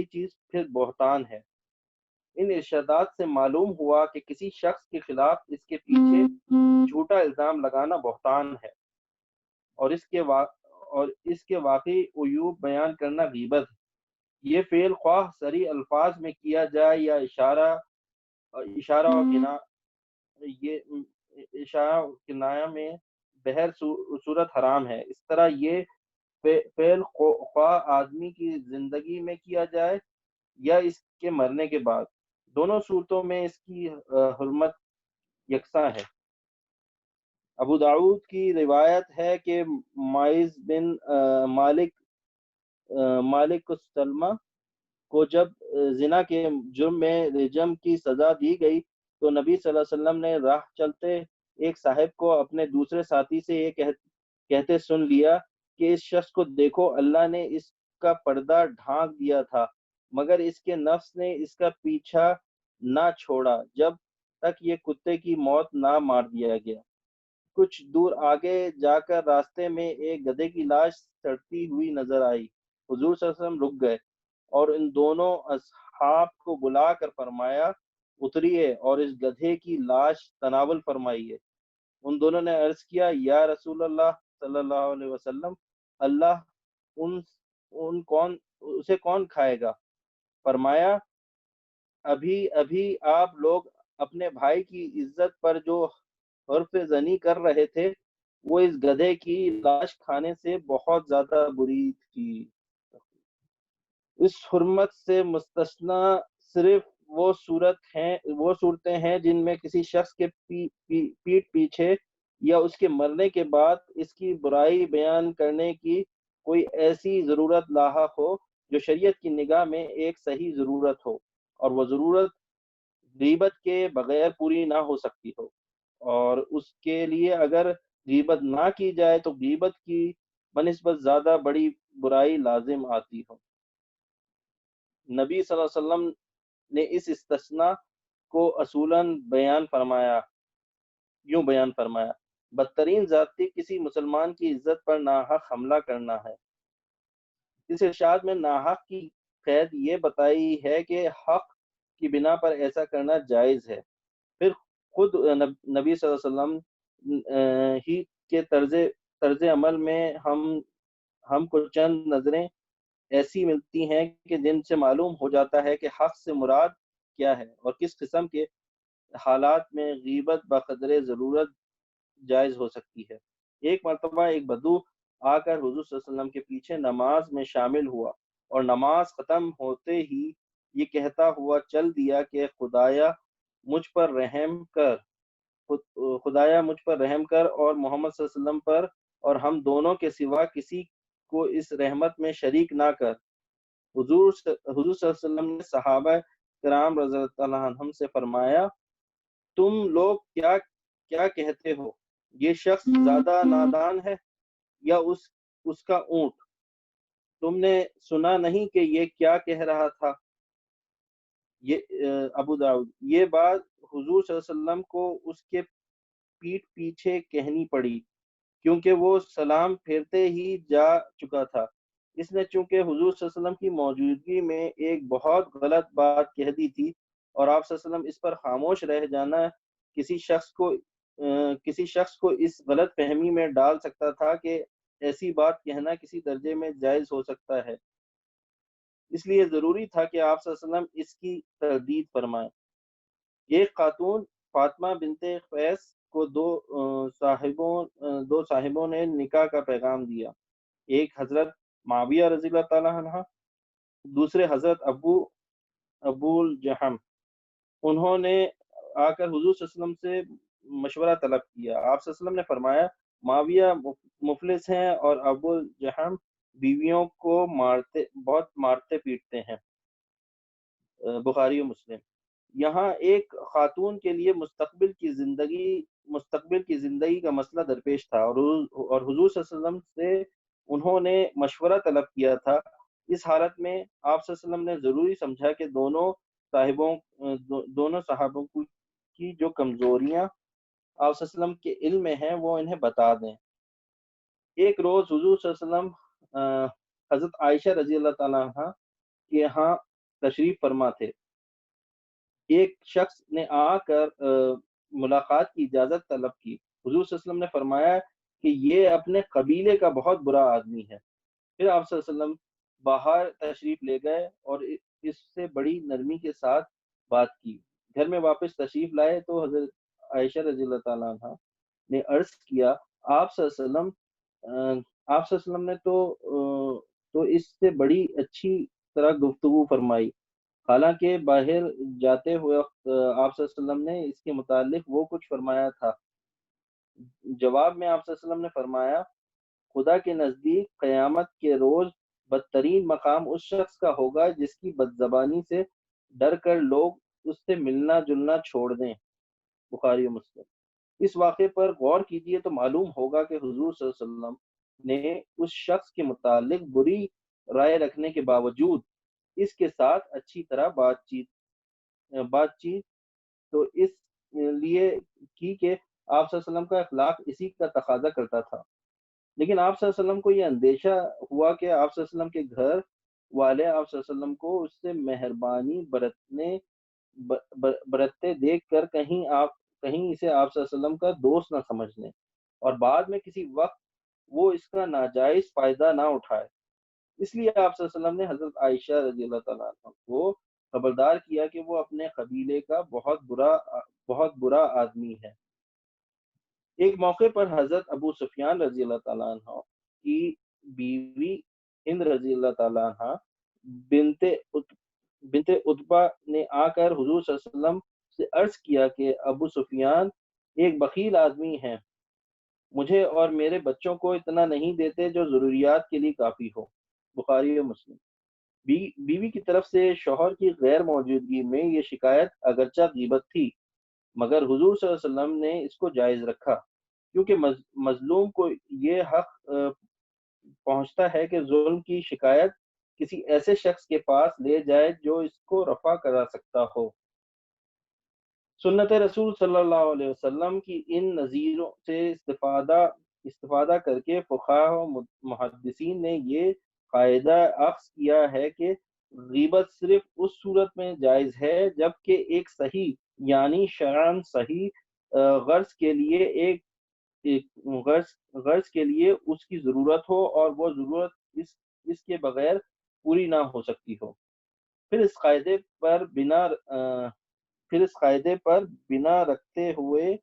چیز پھر بہتان ہے۔ ان ارشادات سے معلوم ہوا کہ کسی شخص کے خلاف اس کے پیچھے جھوٹا الزام لگانا بہتان ہے، اور اس کے واقعی عیوب بیان کرنا غیبت ہے۔ یہ فعل خواہ صریح الفاظ میں کیا جائے یا اشارہ اور کنایہ میں بہر صورت حرام ہے۔ اس طرح یہ فعل خواہ آدمی کی زندگی میں کیا جائے یا اس کے مرنے کے بعد، دونوں صورتوں میں اس کی حرمت یکساں ہے۔ ابو داؤد کی روایت ہے کہ معاذ بن مالک السلمہ کو جب زنا کے جرم میں رجم کی سزا دی گئی تو نبی صلی اللہ علیہ وسلم نے راہ چلتے ایک صاحب کو اپنے دوسرے ساتھی سے یہ کہتے سن لیا کہ اس شخص کو دیکھو، اللہ نے اس کا پردہ ڈھانک دیا تھا مگر اس کے نفس نے اس کا پیچھا نہ چھوڑا جب تک یہ کتے کی موت نہ مار دیا گیا۔ کچھ دور آگے جا کر راستے میں ایک گدھے کی لاش سڑتی ہوئی نظر آئی۔ حضور صلی اللہ علیہ وسلم رک گئے اور ان دونوں اصحاب کو بلا کر فرمایا اتریے اور اس گدھے کی لاش تناول فرمائیے۔ ان دونوں نے عرض کیا یا رسول اللہ صلی اللہ علیہ وسلم، اللہ اسے کون کھائے گا؟ فرمایا ابھی آپ لوگ اپنے بھائی کی عزت پر جو حرف زنی کر رہے تھے وہ اس گدھے کی لاش کھانے سے بہت زیادہ بری تھی۔ اس حرمت سے مستثنا صرف وہ صورتیں ہیں جن میں کسی شخص کے پیٹھ پیچھے یا اس کے مرنے کے بعد اس کی برائی بیان کرنے کی کوئی ایسی ضرورت لاحق ہو جو شریعت کی نگاہ میں ایک صحیح ضرورت ہو، اور وہ ضرورت غیبت کے بغیر پوری نہ ہو سکتی ہو، اور اس کے لیے اگر غیبت نہ کی جائے تو غیبت کی بنسبت زیادہ بڑی برائی لازم آتی ہو۔ نبی صلی اللہ علیہ وسلم نے اس استثناء کو اصولاً بیان فرمایا بدترین زیادتی کسی مسلمان کی عزت پر ناحق حملہ کرنا ہے۔ اس ارشاد میں ناحق کی قید یہ بتائی ہے کہ حق کی بنا پر ایسا کرنا جائز ہے۔ پھر خود نبی صلی اللہ علیہ وسلم ہی کے طرز عمل میں ہم کو چند نظریں ایسی ملتی ہیں کہ جن سے معلوم ہو جاتا ہے کہ حق سے مراد کیا ہے اور کس قسم کے حالات میں غیبت بقدر ضرورت جائز ہو سکتی ہے۔ ایک مرتبہ ایک بدو آ کر حضور صلی اللہ علیہ وسلم کے پیچھے نماز میں شامل ہوا اور نماز ختم ہوتے ہی یہ کہتا ہوا چل دیا کہ خدایا مجھ پر رحم کر اور محمد صلی اللہ علیہ وسلم پر اور ہم دونوں کے سوا کسی کو اس رحمت میں شریک نہ کر۔ حضور صلی اللہ علیہ وسلم نے صحابہ کرام رضی اللہ عنہم سے فرمایا تم لوگ کیا کیا کہتے ہو، یہ شخص زیادہ نادان ہے یا اس کا اونٹ؟ تم نے سنا نہیں کہ یہ کیا کہہ رہا تھا؟ یہ ابو داؤد۔ یہ بات حضور صلی اللہ علیہ وسلم کو اس کے پیٹھ پیچھے کہنی پڑی کیونکہ وہ سلام پھیرتے ہی جا چکا تھا۔ اس نے چونکہ حضور صلی اللہ علیہ وسلم کی موجودگی میں ایک بہت غلط بات کہہ دی تھی اور آپ صلی اللہ علیہ وسلم اس پر خاموش رہ جانا کسی شخص کو اس غلط فہمی میں ڈال سکتا تھا کہ ایسی بات کہنا کسی درجے میں جائز ہو سکتا ہے، اس لیے ضروری تھا کہ آپ صلی اللہ علیہ وسلم اس کی تردید فرمائیں۔ ایک خاتون فاطمہ بنت قیس کو دو صاحبوں نے نکاح کا پیغام دیا، ایک حضرت معاویہ رضی اللہ تعالیٰ عنہ، دوسرے حضرت ابو الجہم۔ انہوں نے آ کر حضور صلی اللہ علیہ وسلم سے مشورہ طلب کیا۔ آپ صلی اللہ علیہ وسلم نے فرمایا معاویہ مفلس ہیں اور ابو الجہم بیویوں کو بہت مارتے پیٹتے ہیں، بخاری و مسلم۔ یہاں ایک خاتون کے لیے مستقبل کی زندگی کا مسئلہ درپیش تھا اور حضور صلی اللہ علیہ وسلم سے انہوں نے مشورہ طلب کیا تھا۔ اس حالت میں آپ صلی اللہ علیہ وسلم نے ضروری سمجھا کہ دونوں صحابوں کی جو کمزوریاں آپ صلی اللہ علیہ وسلم کے علم میں ہیں وہ انہیں بتا دیں۔ ایک روز حضور صلی اللہ علیہ وسلم حضرت عائشہ رضی اللہ تعالیٰ عنہ کے یہاں تشریف فرما تھے۔ ایک شخص نے آ کر ملاقات کی اجازت طلب کی۔ حضور صلی اللہ علیہ وسلم نے فرمایا کہ یہ اپنے قبیلے کا بہت برا آدمی ہے۔ پھر آپ صلی اللہ علیہ وسلم باہر تشریف لے گئے اور اس سے بڑی نرمی کے ساتھ بات کی۔ گھر میں واپس تشریف لائے تو حضرت عائشہ رضی اللہ تعالیٰ عنہ نے عرض کیا آپ صلی اللہ علیہ وسلم نے تو اس سے بڑی اچھی طرح گفتگو فرمائی، حالانکہ باہر جاتے ہوئے آپ صلی اللہ علیہ وسلم نے اس کے متعلق وہ کچھ فرمایا تھا۔ جواب میں آپ صلی اللہ علیہ وسلم نے فرمایا خدا کے نزدیک قیامت کے روز بدترین مقام اس شخص کا ہوگا جس کی بدزبانی سے ڈر کر لوگ اس سے ملنا جلنا چھوڑ دیں، بخاری و مسلم۔ اس واقعے پر غور کیجئے تو معلوم ہوگا کہ حضور صلی اللہ علیہ وسلم نے اس شخص کے متعلق بری رائے رکھنے کے باوجود اس کے ساتھ اچھی طرح بات چیت تو اس لیے کی کہ آپ صلی اللہ علیہ وسلم کا اخلاق اسی کا تقاضا کرتا تھا، لیکن آپ صلی اللہ علیہ وسلم کو یہ اندیشہ ہوا کہ آپ صلی اللہ علیہ وسلم کے گھر والے آپ صلی اللہ علیہ وسلم کو اس سے مہربانی برتتے دیکھ کر کہیں اسے آپ صلی اللہ علیہ وسلم کا دوست نہ سمجھ لیں اور بعد میں کسی وقت وہ اس کا ناجائز فائدہ نہ اٹھائے۔ اس لیے آپ صلی اللہ علیہ وسلم نے حضرت عائشہ رضی اللہ تعالیٰ عنہ کو خبردار کیا کہ وہ اپنے قبیلے کا بہت برا آدمی ہے۔ ایک موقع پر حضرت ابو سفیان رضی اللہ تعالیٰ عنہ کی بیوی ہند رضی اللہ تعالیٰ عنہ بنت عتبہ نے آ کر حضور صلی اللہ علیہ وسلم سے عرض کیا کہ ابو سفیان ایک بخیل آدمی ہے، مجھے اور میرے بچوں کو اتنا نہیں دیتے جو ضروریات کے لیے کافی ہو، بخاری و مسلم۔ بیوی کی طرف سے شوہر کی غیر موجودگی میں یہ شکایت اگرچہ غیبت تھی مگر حضور صلی اللہ علیہ وسلم نے اس کو جائز رکھا، کیونکہ مظلوم کو یہ حق پہنچتا ہے کہ ظلم کی شکایت کسی ایسے شخص کے پاس لے جائے جو اس کو رفع کرا سکتا ہو۔ سنت رسول صلی اللہ علیہ وسلم کی ان نظیروں سے استفادہ کر کے فقہاء و محدثین نے یہ قاعدہ اخذ کیا ہے کہ غیبت صرف اس صورت میں جائز ہے جبکہ ایک صحیح یعنی شرعاً صحیح غرض کے لیے اس کی ضرورت ہو اور وہ ضرورت اس کے بغیر پوری نہ ہو سکتی ہو۔ پھر اس قاعدے پر بنا رکھتے ہوئے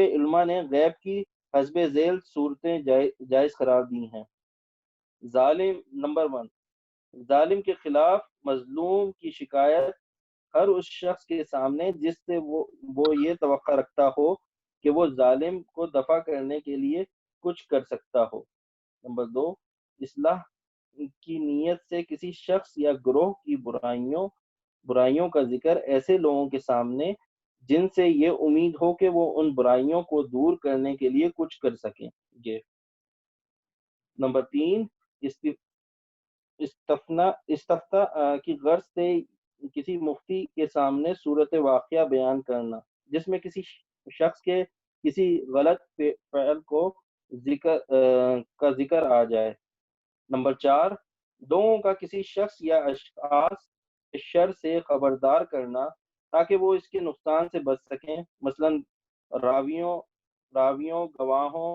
علماء نے غیب کی حسب ذیل صورتیں جائز قرار دی ہیں۔ نمبر 1، ظالم کے خلاف مظلوم کی شکایت ہر اس شخص کے سامنے جس سے وہ یہ توقع رکھتا ہو کہ وہ ظالم کو دفع کرنے کے لیے کچھ کر سکتا ہو۔ نمبر 2، اصلاح کی نیت سے کسی شخص یا گروہ کی برائیوں کا ذکر ایسے لوگوں کے سامنے جن سے یہ امید ہو کہ وہ ان برائیوں کو دور کرنے کے لیے کچھ کر سکیں گے۔ نمبر 3، استفتاء کی غرض سے کسی مفتی کے سامنے صورت واقعہ بیان کرنا جس میں کسی شخص کے کسی غلط فعل کا ذکر آ جائے۔ نمبر 4، لوگوں کا کسی شخص یا اشخاص کے شر سے خبردار کرنا تاکہ وہ اس کے نقصان سے بچ سکیں، مثلا راویوں، گواہوں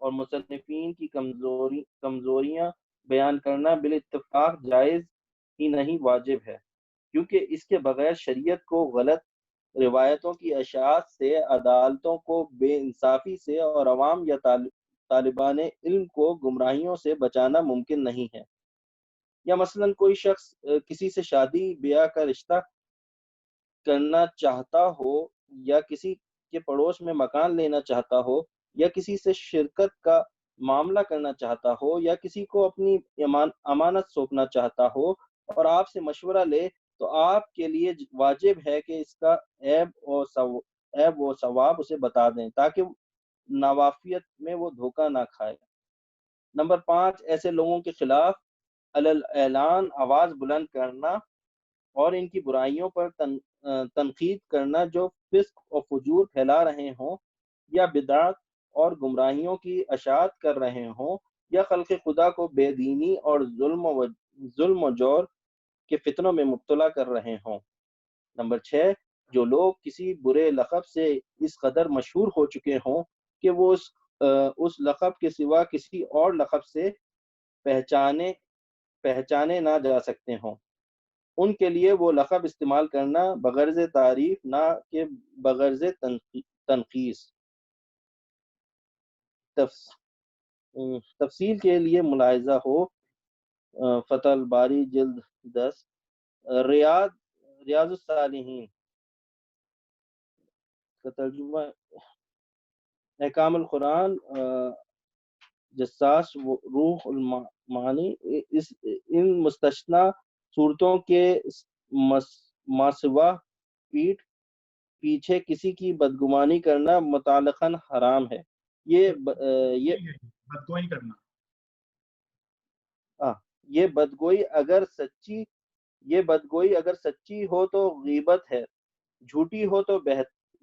اور مصنفین کی کمزوریاں بیان کرنا بالاتفاق جائز ہی نہیں واجب ہے، کیونکہ اس کے بغیر شریعت کو غلط روایتوں کی اشاعت سے، عدالتوں کو بے انصافی سے اور عوام یا طالبان علم کو گمراہیوں سے بچانا ممکن نہیں ہے۔ یا مثلا کوئی شخص کسی سے شادی بیاہ کا رشتہ کرنا چاہتا ہو، یا کسی کے پڑوس میں مکان لینا چاہتا ہو، یا کسی سے شرکت کا معاملہ کرنا چاہتا ہو، یا کسی کو اپنی امانت سونپنا چاہتا ہو اور آپ سے مشورہ لے، تو آپ کے لیے واجب ہے کہ اس کا عیب و ثواب اسے بتا دیں تاکہ نوافیت میں وہ دھوکہ نہ کھائے۔ نمبر 5، ایسے لوگوں کے خلاف اعلان آواز بلند کرنا اور ان کی برائیوں پر تنقید کرنا جو فسق و فجور پھیلا رہے ہوں، یا بدعت اور گمراہیوں کی اشاعت کر رہے ہوں، یا خلق خدا کو بے دینی اور ظلم و جور کے فتنوں میں مبتلا کر رہے ہوں۔ نمبر 6، جو لوگ کسی برے لقب سے اس قدر مشہور ہو چکے ہوں کہ وہ اس لقب کے سوا کسی اور لقب سے پہچانے نہ جا سکتے ہوں، ان کے لیے وہ لقب استعمال کرنا بغرض تعریف نہ کہ بغرض تنقیص۔ تفصیل کے لیے ملاحظہ ہو فتح الباری جلد 10، ریاض الصالحین کا ترجمہ، احکام القرآن، جساس روح المعانی، ان مستثنی صورتوں کے ماسوا پیچھے کسی کی بدگمانی کرنا مطلقاً حرام ہے۔ یہ بدگوئی کرنا، یہ بدگوئی اگر سچی ہو تو غیبت ہے، جھوٹی ہو تو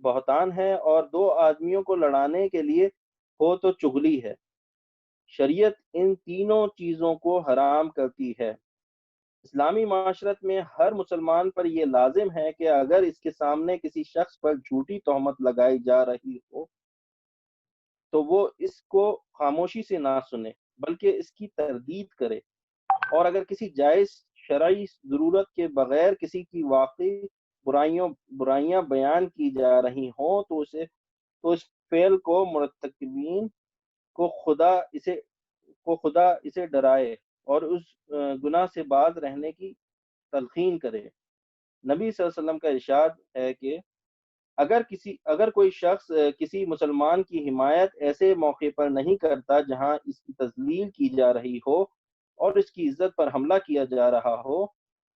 بہتان ہے، اور دو آدمیوں کو لڑانے کے لیے ہو تو چغلی ہے۔ شریعت ان تینوں چیزوں کو حرام کرتی ہے۔ اسلامی معاشرت میں ہر مسلمان پر یہ لازم ہے کہ اگر اس کے سامنے کسی شخص پر جھوٹی تہمت لگائی جا رہی ہو تو وہ اس کو خاموشی سے نہ سنے بلکہ اس کی تردید کرے، اور اگر کسی جائز شرعی ضرورت کے بغیر کسی کی واقعی برائیاں بیان کی جا رہی ہوں تو اس فعل کو مرتکبین کو خدا اسے ڈرائے اور اس گناہ سے باز رہنے کی تلقین کرے۔ نبی صلی اللہ علیہ وسلم کا ارشاد ہے کہ اگر کوئی شخص کسی مسلمان کی حمایت ایسے موقع پر نہیں کرتا جہاں اس کی تذلیل کی جا رہی ہو اور اس کی عزت پر حملہ کیا جا رہا ہو،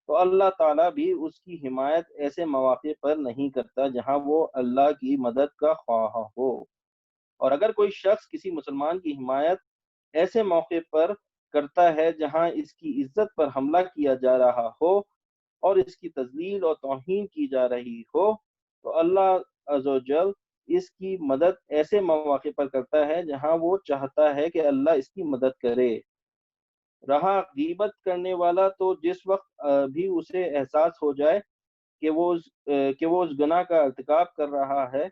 تو اللہ تعالیٰ بھی اس کی حمایت ایسے مواقع پر نہیں کرتا جہاں وہ اللہ کی مدد کا خواہاں ہو۔ اور اگر کوئی شخص کسی مسلمان کی حمایت ایسے موقع پر کرتا ہے جہاں اس کی عزت پر حملہ کیا جا رہا ہو اور اس کی تذلیل اور توہین کی جا رہی ہو، تو اللہ عز و جل اس کی مدد ایسے مواقع پر کرتا ہے جہاں وہ چاہتا ہے کہ اللہ اس کی مدد کرے۔ رہا غیبت کرنے والا، تو جس وقت بھی اسے احساس ہو جائے کہ وہ اس گناہ کا ارتکاب کر رہا ہے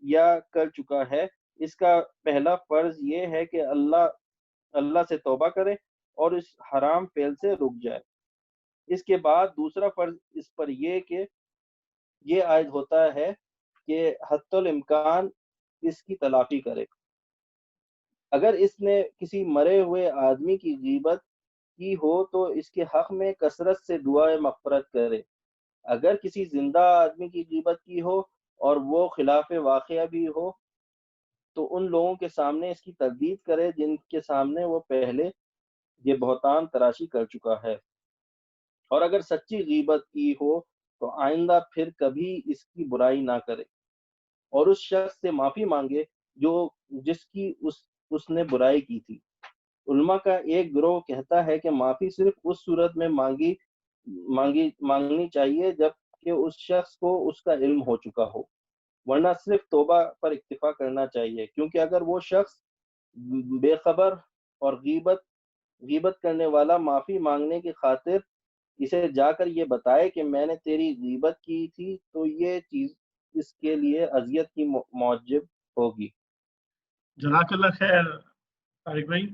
یا کر چکا ہے، اس کا پہلا فرض یہ ہے کہ اللہ سے توبہ کرے اور اس حرام فعل سے رک جائے۔ اس کے بعد دوسرا فرض اس پر یہ عائد ہوتا ہے کہ حتی الامکان اس کی تلافی کرے۔ اگر اس نے کسی مرے ہوئے آدمی کی غیبت کی ہو تو اس کے حق میں کثرت سے دعائے مغفرت کرے۔ اگر کسی زندہ آدمی کی غیبت کی ہو اور وہ خلاف واقعہ بھی ہو تو ان لوگوں کے سامنے اس کی تردید کرے جن کے سامنے وہ پہلے یہ بہتان تراشی کر چکا ہے، اور اگر سچی غیبت کی ہو تو آئندہ پھر کبھی اس کی برائی نہ کرے اور اس شخص سے معافی مانگے جس کی اس نے برائی کی تھی۔ علماء کا ایک گروہ کہتا ہے کہ معافی صرف اس صورت میں مانگنی چاہیے جب کہ اس شخص کو اس کا علم ہو چکا ہو، ورنہ صرف توبہ پر اکتفا کرنا چاہیے، کیونکہ اگر وہ شخص بے خبر اور غیبت کرنے والا معافی مانگنے کی خاطر اسے جا کر یہ بتائے کہ میں نے تیری غیبت کی تھی تو یہ چیز اس کے لیے اذیت کی موجب ہوگی۔ جزاک اللہ خیر طارق بھائی،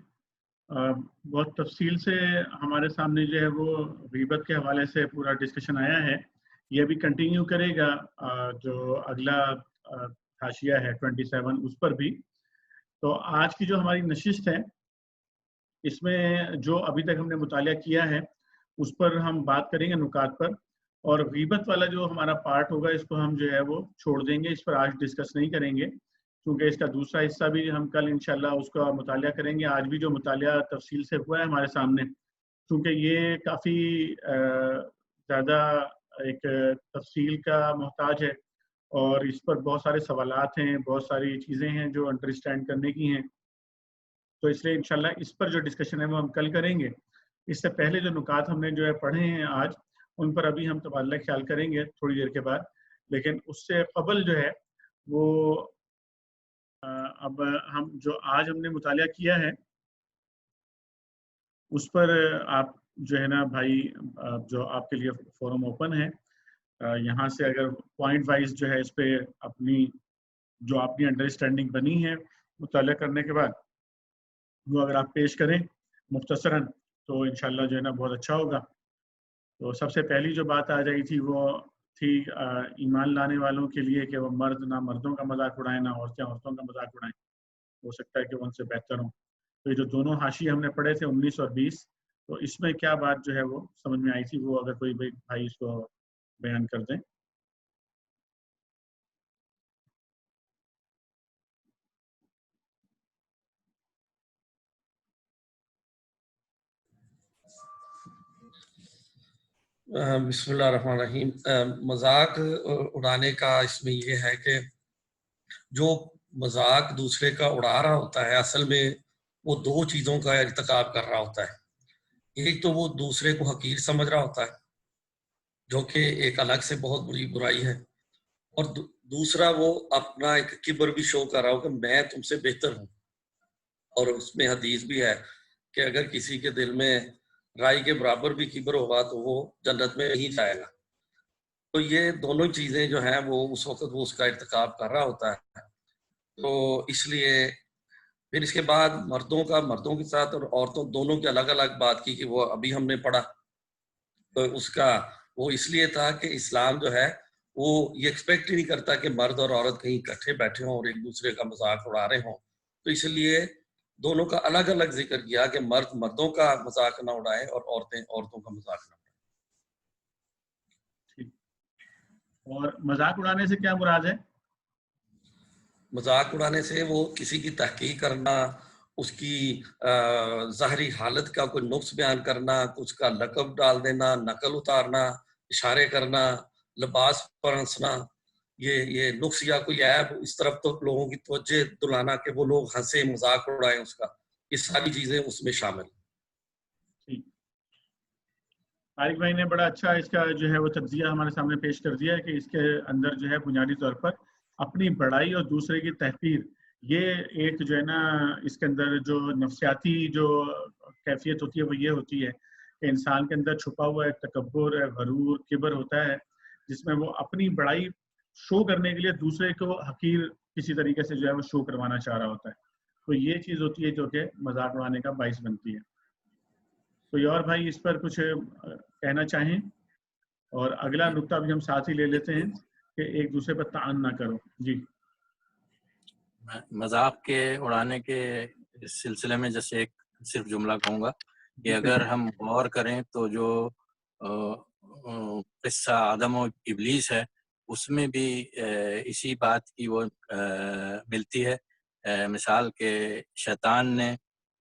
بہت تفصیل سے ہمارے سامنے جو ہے وہ غیبت کے حوالے سے پورا ڈسکشن آیا ہے۔ یہ بھی کنٹینیو کرے گا جو اگلا حاشیہ ہے 27 اس پر بھی۔ تو آج کی جو ہماری نشست ہے اس میں جو ابھی تک ہم نے مطالعہ کیا ہے اس پر ہم بات کریں گے، نکات پر، اور غیبت والا جو ہمارا پارٹ ہوگا اس کو ہم جو ہے وہ چھوڑ دیں گے، اس پر آج ڈسکس نہیں کریں گے کیونکہ اس کا دوسرا حصہ بھی ہم کل انشاءاللہ اس کا مطالعہ کریں گے۔ آج بھی جو مطالعہ تفصیل سے ہوا ہے ہمارے سامنے، کیونکہ یہ کافی زیادہ ایک تفصیل کا محتاج ہے اور اس پر بہت سارے سوالات ہیں، بہت ساری چیزیں ہیں جو انڈرسٹینڈ کرنے کی ہیں، تو اس لیے انشاءاللہ اس پر جو ڈسکشن ہے وہ ہم کل کریں گے۔ اس سے پہلے جو نکات ہم نے جو ہے پڑھے ہیں آج، ان پر ابھی ہم تبادلہ خیال کریں گے تھوڑی دیر کے بعد، لیکن اس سے قبل جو ہے وہ اب ہم جو آج ہم نے مطالعہ کیا ہے اس پر آپ جو ہے نا بھائی، جو آپ کے لیے فورم اوپن ہے، یہاں سے اگر پوائنٹ وائز جو ہے اس پہ اپنی جو آپ کی انڈرسٹینڈنگ بنی ہے مطالعہ کرنے کے بعد وہ اگر آپ پیش کریں مختصراً تو انشاءاللہ جو ہے نا بہت اچھا ہوگا۔ تو سب سے پہلی جو بات آ رہی تھی وہ تھی ایمان لانے والوں کے لیے کہ وہ مرد نہ مردوں کا مذاق اڑائیں، نہ عورتیں عورتوں کا مذاق اڑائیں، ہو سکتا ہے کہ وہ ان سے بہتر ہوں۔ تو یہ جو دونوں حاشی ہم نے پڑھے تھے 19 اور 20، تو اس میں کیا بات جو ہے وہ سمجھ میں آئی تھی، وہ اگر کوئی بھائی اس کو بیان کر دیں۔ بسم اللہ الرحمن الرحیم۔ مذاق اڑانے کا اس میں یہ ہے کہ جو مذاق دوسرے کا اڑا رہا ہوتا ہے اصل میں وہ دو چیزوں کا ارتکاب کر رہا ہوتا ہے۔ ایک تو وہ دوسرے کو حقیر سمجھ رہا ہوتا ہے جو کہ ایک الگ سے بہت بری برائی ہے، اور دوسرا وہ اپنا ایک کبر بھی شو کر رہا ہو کہ میں تم سے بہتر ہوں۔ اور اس میں حدیث بھی ہے کہ اگر کسی کے دل میں رائی کے برابر بھی کبر ہوگا تو وہ جنت میں نہیں جائے گا۔ تو یہ دونوں چیزیں جو ہیں وہ اس وقت وہ اس کا ارتکاب کر رہا ہوتا ہے۔ تو اس لیے پھر اس کے بعد مردوں کے ساتھ اور عورتوں دونوں کی الگ الگ بات کی کہ وہ ابھی ہم نے پڑھا، تو اس کا وہ اس لیے تھا کہ اسلام جو ہے وہ یہ ایکسپیکٹ ہی نہیں کرتا کہ مرد اور عورت کہیں اکٹھے بیٹھے ہوں اور ایک دوسرے کا مذاق اڑا رہے ہوں، تو اس لیے دونوں کا الگ الگ ذکر کیا کہ مرد مردوں کا مذاق نہ اڑائیں اور عورتیں عورتوں کا مذاق نہ اڑائیں۔ اور مذاق اڑانے سے کیا مراد ہے؟ مذاق اڑانے سے وہ کسی کی تحقیق کرنا، اس کی ظاہری حالت کا کوئی نقص بیان کرنا، اس کا لقب ڈال دینا، نقل اتارنا، اشارے کرنا، لباس پر ہنسنا، یہ نقص یا کوئی عیب اس طرف تو لوگوں کی توجہ دلانا کہ وہ لوگ ہنسے مذاق اڑائیں اس کا، یہ ساری چیزیں اس میں شامل ہیں۔ طارق بھائی نے بڑا اچھا اس کا جو ہے وہ تجزیہ ہمارے سامنے پیش کر دیا ہے کہ اس کے اندر جو ہے بنیادی طور پر اپنی بڑائی اور دوسرے کی تحقیر، یہ ایک جو ہے نا اس کے اندر جو نفسیاتی جو کیفیت ہوتی ہے وہ یہ ہوتی ہے کہ انسان کے اندر چھپا ہوا ایک تکبر، غرور، کبر ہوتا ہے جس میں وہ اپنی بڑائی شو کرنے کے لیے دوسرے کو حقیر کسی طریقے سے جو ہے وہ شو کروانا چاہ رہا ہوتا ہے، تو یہ چیز ہوتی ہے جو کہ مذاق اڑانے کا باعث بنتی ہے۔ کوئی اور بھائی اس پر کچھ کہنا چاہیں؟ اور اگلا نقطہ بھی ہم ساتھ ہی لے لیتے ہیں کہ ایک دوسرے پر تعان نہ کرو۔ جی، مذاق کے اڑانے کے سلسلے میں جیسے ایک صرف جملہ کہوں گا کہ اگر ہم غور کریں تو جو قصہ آدم و ابلیس ہے اس میں بھی اسی بات کی وہ ملتی ہے۔ مثال کے شیطان نے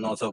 900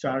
4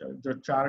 4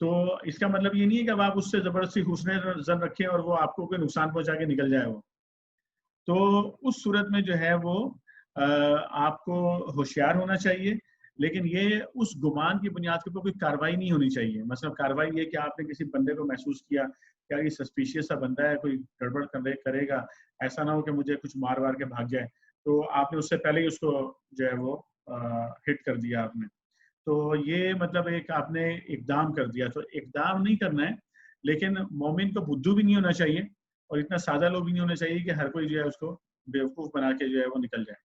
تو اس کا مطلب یہ نہیں ہے کہ اب آپ اس سے زبردستی حسن زن رکھیں اور وہ آپ کو کوئی نقصان پہنچا کے نکل جائے وہ. تو اس صورت میں جو ہے وہ آپ کو ہوشیار ہونا چاہیے، لیکن یہ اس گمان کی بنیاد کے اوپر کوئی کارروائی نہیں ہونی چاہیے. مثلا کارروائی یہ کہ آپ نے کسی بندے کو محسوس کیا کہ یہ سسپیشیس سا بندہ ہے، کوئی گڑبڑ کرے گا، ایسا نہ ہو کہ مجھے کچھ مار وار کے بھاگ جائے، تو آپ نے اس سے پہلے ہی اس کو جو ہے وہ ہٹ کر دیا آپ نے. تو یہ مطلب ایک آپ نے اقدام کر دیا. تو اقدام نہیں کرنا ہے، لیکن مومن کو بدھو بھی نہیں ہونا چاہیے اور اتنا سادہ لوگ بھی نہیں ہونا چاہیے کہ ہر کوئی جو ہے اس کو بیوقوف بنا کے جو ہے وہ نکل جائے.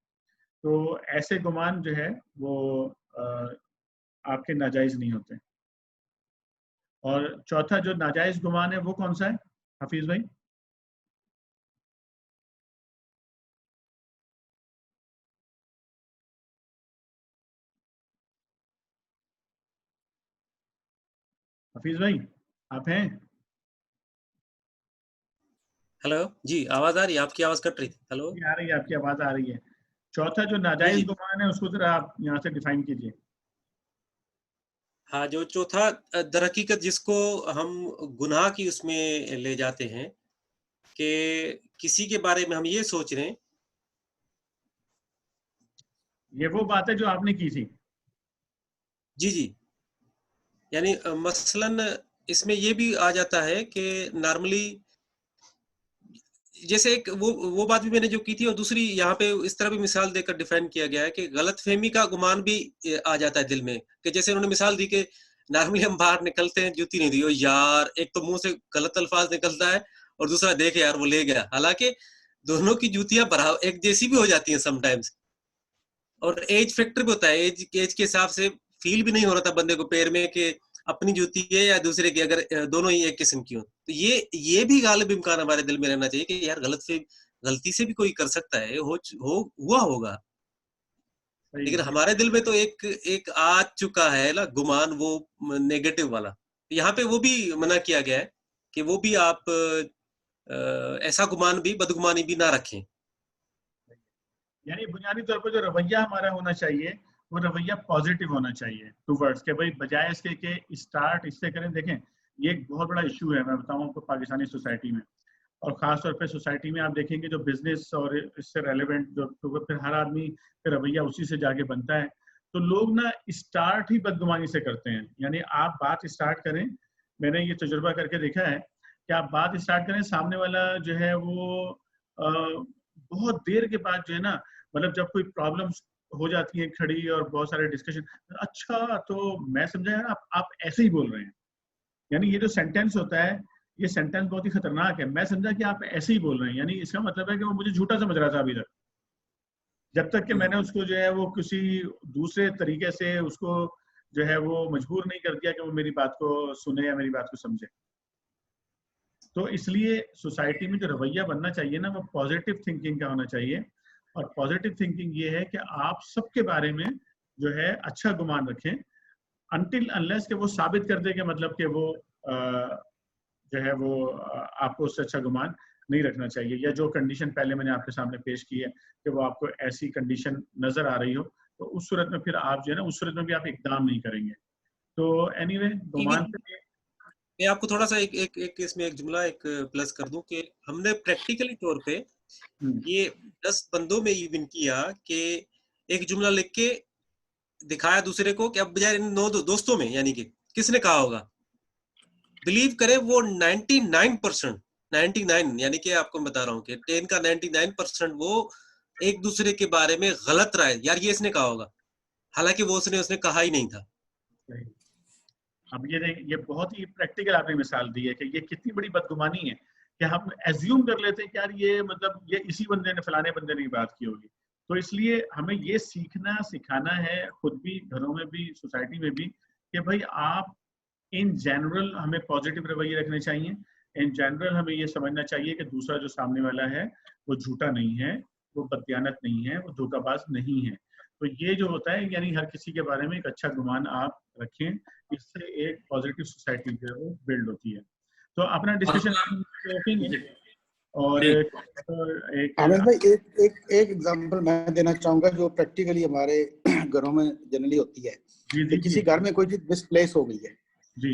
تو ایسے گمان جو ہے وہ آپ کے ناجائز نہیں ہوتے. اور چوتھا جو ناجائز گمان ہے وہ کون سا ہے حفیظ بھائی؟ حفیظ بھائی آپ ہیں؟ ہلو جی، آواز آ رہی ہے؟ آپ کی آواز کٹ رہی تھی. ہلو آ رہی ہے، آپ کی آواز آ رہی ہے. چوتھا جو ناجائز گمان ہے اس کو ذرا آپ یہاں سے ڈیفائن کیجیے. ہاں، جو چوتھا در حقیقت جس کو ہم گناہ کی اس میں لے جاتے ہیں کہ کسی کے بارے میں ہم یہ سوچ رہے ہیں. یہ وہ بات ہے جو آپ نے کی تھی. جی، یعنی مثلاً اس میں یہ بھی آ جاتا ہے کہ نارملی جیسے ایک وہ بات بھی میں نے جو کی تھی، اور دوسری یہاں پہ اس طرح بھی مثال دے کر ڈیفائن کیا گیا ہے کہ غلط فہمی کا گمان بھی آ جاتا ہے دل میں. کہ جیسے انہوں نے مثال دی کہ نارملی ہم باہر نکلتے ہیں، جوتی نہیں دی، یار ایک تو منہ سے غلط الفاظ نکلتا ہے اور دوسرا دیکھے یار وہ لے گیا، حالانکہ دونوں کی جوتیاں ایک جیسی بھی ہو جاتی ہیں سم ٹائمز. اور ایج فیکٹر بھی ہوتا ہے، ایج کے حساب سے فیل بھی نہیں ہو رہا تھا بندے کو پیر میں کہ اپنی جوتی ہے یا دوسرے کی، اگر دونوں ہی ایک قسم کی ہوں. تو یہ بھی غالب امکان ہمارے دل میں رہنا چاہیے کہ یار غلطی سے بھی کوئی کر سکتا ہے، ہوا ہوگا. لیکن ہمارے دل میں تو ایک آ چکا ہے نا گمان، وہ نیگیٹو والا. یہاں پہ وہ بھی منع کیا گیا ہے کہ وہ بھی آپ ایسا گمان بھی، بدگمانی بھی نہ رکھیں. یعنی بنیادی طور پر جو رویہ ہمارا ہونا چاہیے وہ رویہ پازیٹیو ہونا چاہیے ٹوورڈز کہ بھائی بجائے اس کے کہ اسٹارٹ اس سے کریں. دیکھیں یہ ایک بہت بڑا ایشو ہے، میں بتاؤں آپ کو پاکستانی سوسائٹی میں، اور خاص طور پہ سوسائٹی میں آپ دیکھیں گے جو بزنس اور اس سے ریلیونٹ جو پھر ہر آدمی کا رویہ اسی سے جا کے بنتا ہے. تو لوگ نا اسٹارٹ ہی بدگمانی سے کرتے ہیں. یعنی آپ بات اسٹارٹ کریں، میں نے یہ تجربہ کر کے دیکھا ہے کہ آپ بات اسٹارٹ کریں، سامنے والا جو ہے وہ بہت دیر کے بعد جو ہے نا، مطلب جب کوئی پرابلمس ہو جاتی ہیں کھڑی اور بہت سارے ڈسکشن، اچھا تو میں سمجھا یار آپ ایسے ہی بول رہے ہیں. یعنی یہ جو سینٹینس ہوتا ہے، یہ سینٹینس بہت ہی خطرناک ہے. میں سمجھا کہ آپ ایسے ہی بول رہے ہیں، یعنی اس کا مطلب ہے کہ وہ مجھے جھوٹا سمجھ رہا تھا ابھی تک، جب تک کہ میں نے اس کو جو ہے وہ کسی دوسرے طریقے سے اس کو جو ہے وہ مجبور نہیں کر دیا کہ وہ میری بات کو سنے یا میری بات کو سمجھے. تو اس لیے سوسائٹی میں جو رویہ بننا چاہیے نا، وہ پازیٹیو تھنکنگ کا ہونا چاہیے. اور پازیٹیو تھنکنگ یہ ہے کہ آپ سب کے بارے میں جو ہے اچھا گمان رکھیں، انٹل انلیس کہ وہ ثابت کر دے کہ مطلب کہ وہ جو ہے وہ آپ کو اس سے اچھا گمان نہیں رکھنا چاہیے. یا جو کنڈیشن پہلے میں نے آپ کے سامنے پیش کی ہے کہ وہ آپ کو ایسی کنڈیشن نظر آ رہی ہو، تو اس صورت میں پھر آپ جو ہے نا اس صورت میں بھی آپ اقدام نہیں کریں گے. تو اینی وے گمان سے میں آپ کو تھوڑا سا ایک اس میں ایک جملہ ایک پلس کر دوں کہ ہم نے پریکٹیکلی طور پہ یہ 10 بندوں میں ایون کیا کہ ایک جملہ لکھ کے دکھایا دوسرے کو کہ اب بجائے 9 دوستوں میں، یعنی کہ کس نے کہا ہوگا، بلیو کرے وہ 99% یعنی کہ آپ کو بتا رہا ہوں کہ 10 کا 99% وہ ایک دوسرے کے بارے میں غلط رائے، یار یہ اس نے کہا ہوگا، حالانکہ وہ اس نے کہا ہی نہیں تھا. اب یہ بہت ہی پریکٹیکل آپ نے مثال دی ہے کہ یہ کتنی بڑی بدگمانی ہے کہ ہم ایزیوم کر لیتے ہیں کہ یار یہ مطلب یہ اسی بندے نے فلانے بندے نے بات کی ہوگی. تو اس لیے ہمیں یہ سیکھنا سکھانا ہے، خود بھی، گھروں میں بھی، سوسائٹی میں بھی، کہ بھائی آپ ان جنرل ہمیں پازیٹیو رویے رکھنے چاہیے. ان جنرل ہمیں یہ سمجھنا چاہیے کہ دوسرا جو سامنے والا ہے وہ جھوٹا نہیں ہے، وہ بددیانت نہیں ہے، وہ دھوکہ باز نہیں ہے. تو یہ جو ہوتا ہے یعنی ہر کسی کے بارے میں ایک اچھا گمان آپ رکھیں، اس سے ایک پازیٹیو سوسائٹی جو ہے وہ بلڈ ہوتی ہے. تو اپنا ڈسکشن رکھیں گے. اور عامر بھائی ایک ایگزامپل میں دینا چاہوں گا جو پریکٹیکلی ہمارے گھروں میں جنرلی ہوتی ہے کہ کسی گھر میں کوئی چیز مس پلیس ہو گئی ہے. جی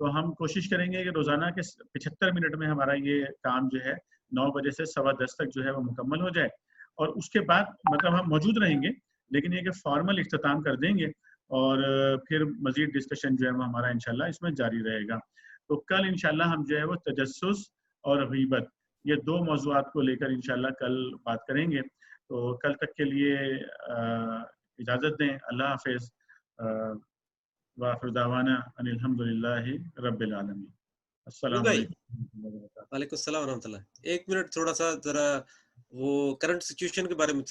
تو ہم کوشش کریں گے کہ روزانہ کے 75 منٹ میں ہمارا یہ کام جو ہے 9 بجے سے 10:15 تک جو ہے وہ مکمل ہو جائے، اور اس کے بعد مطلب ہم موجود رہیں گے، لیکن یہ کہ فارمل اختتام کر دیں گے، اور پھر مزید ڈسکشن جو ہے وہ ہمارا انشاءاللہ اس میں جاری رہے گا۔ تو کل انشاءاللہ ہم جو ہے وہ تجسس اور غیبت، یہ 2 موضوعات کو لے کر انشاءاللہ کل بات کریں گے۔ تو کل تک کے لیے اجازت دیں، اللہ حافظ، وآخر دعوانا ان الحمدللہ رب العالمین۔ السلام بھائی علیکم۔ وعلیکم السلام ورحمۃ اللہ۔ 1 منٹ تھوڑا سا ذرا وہ کرنٹ سچویشن کے بارے میں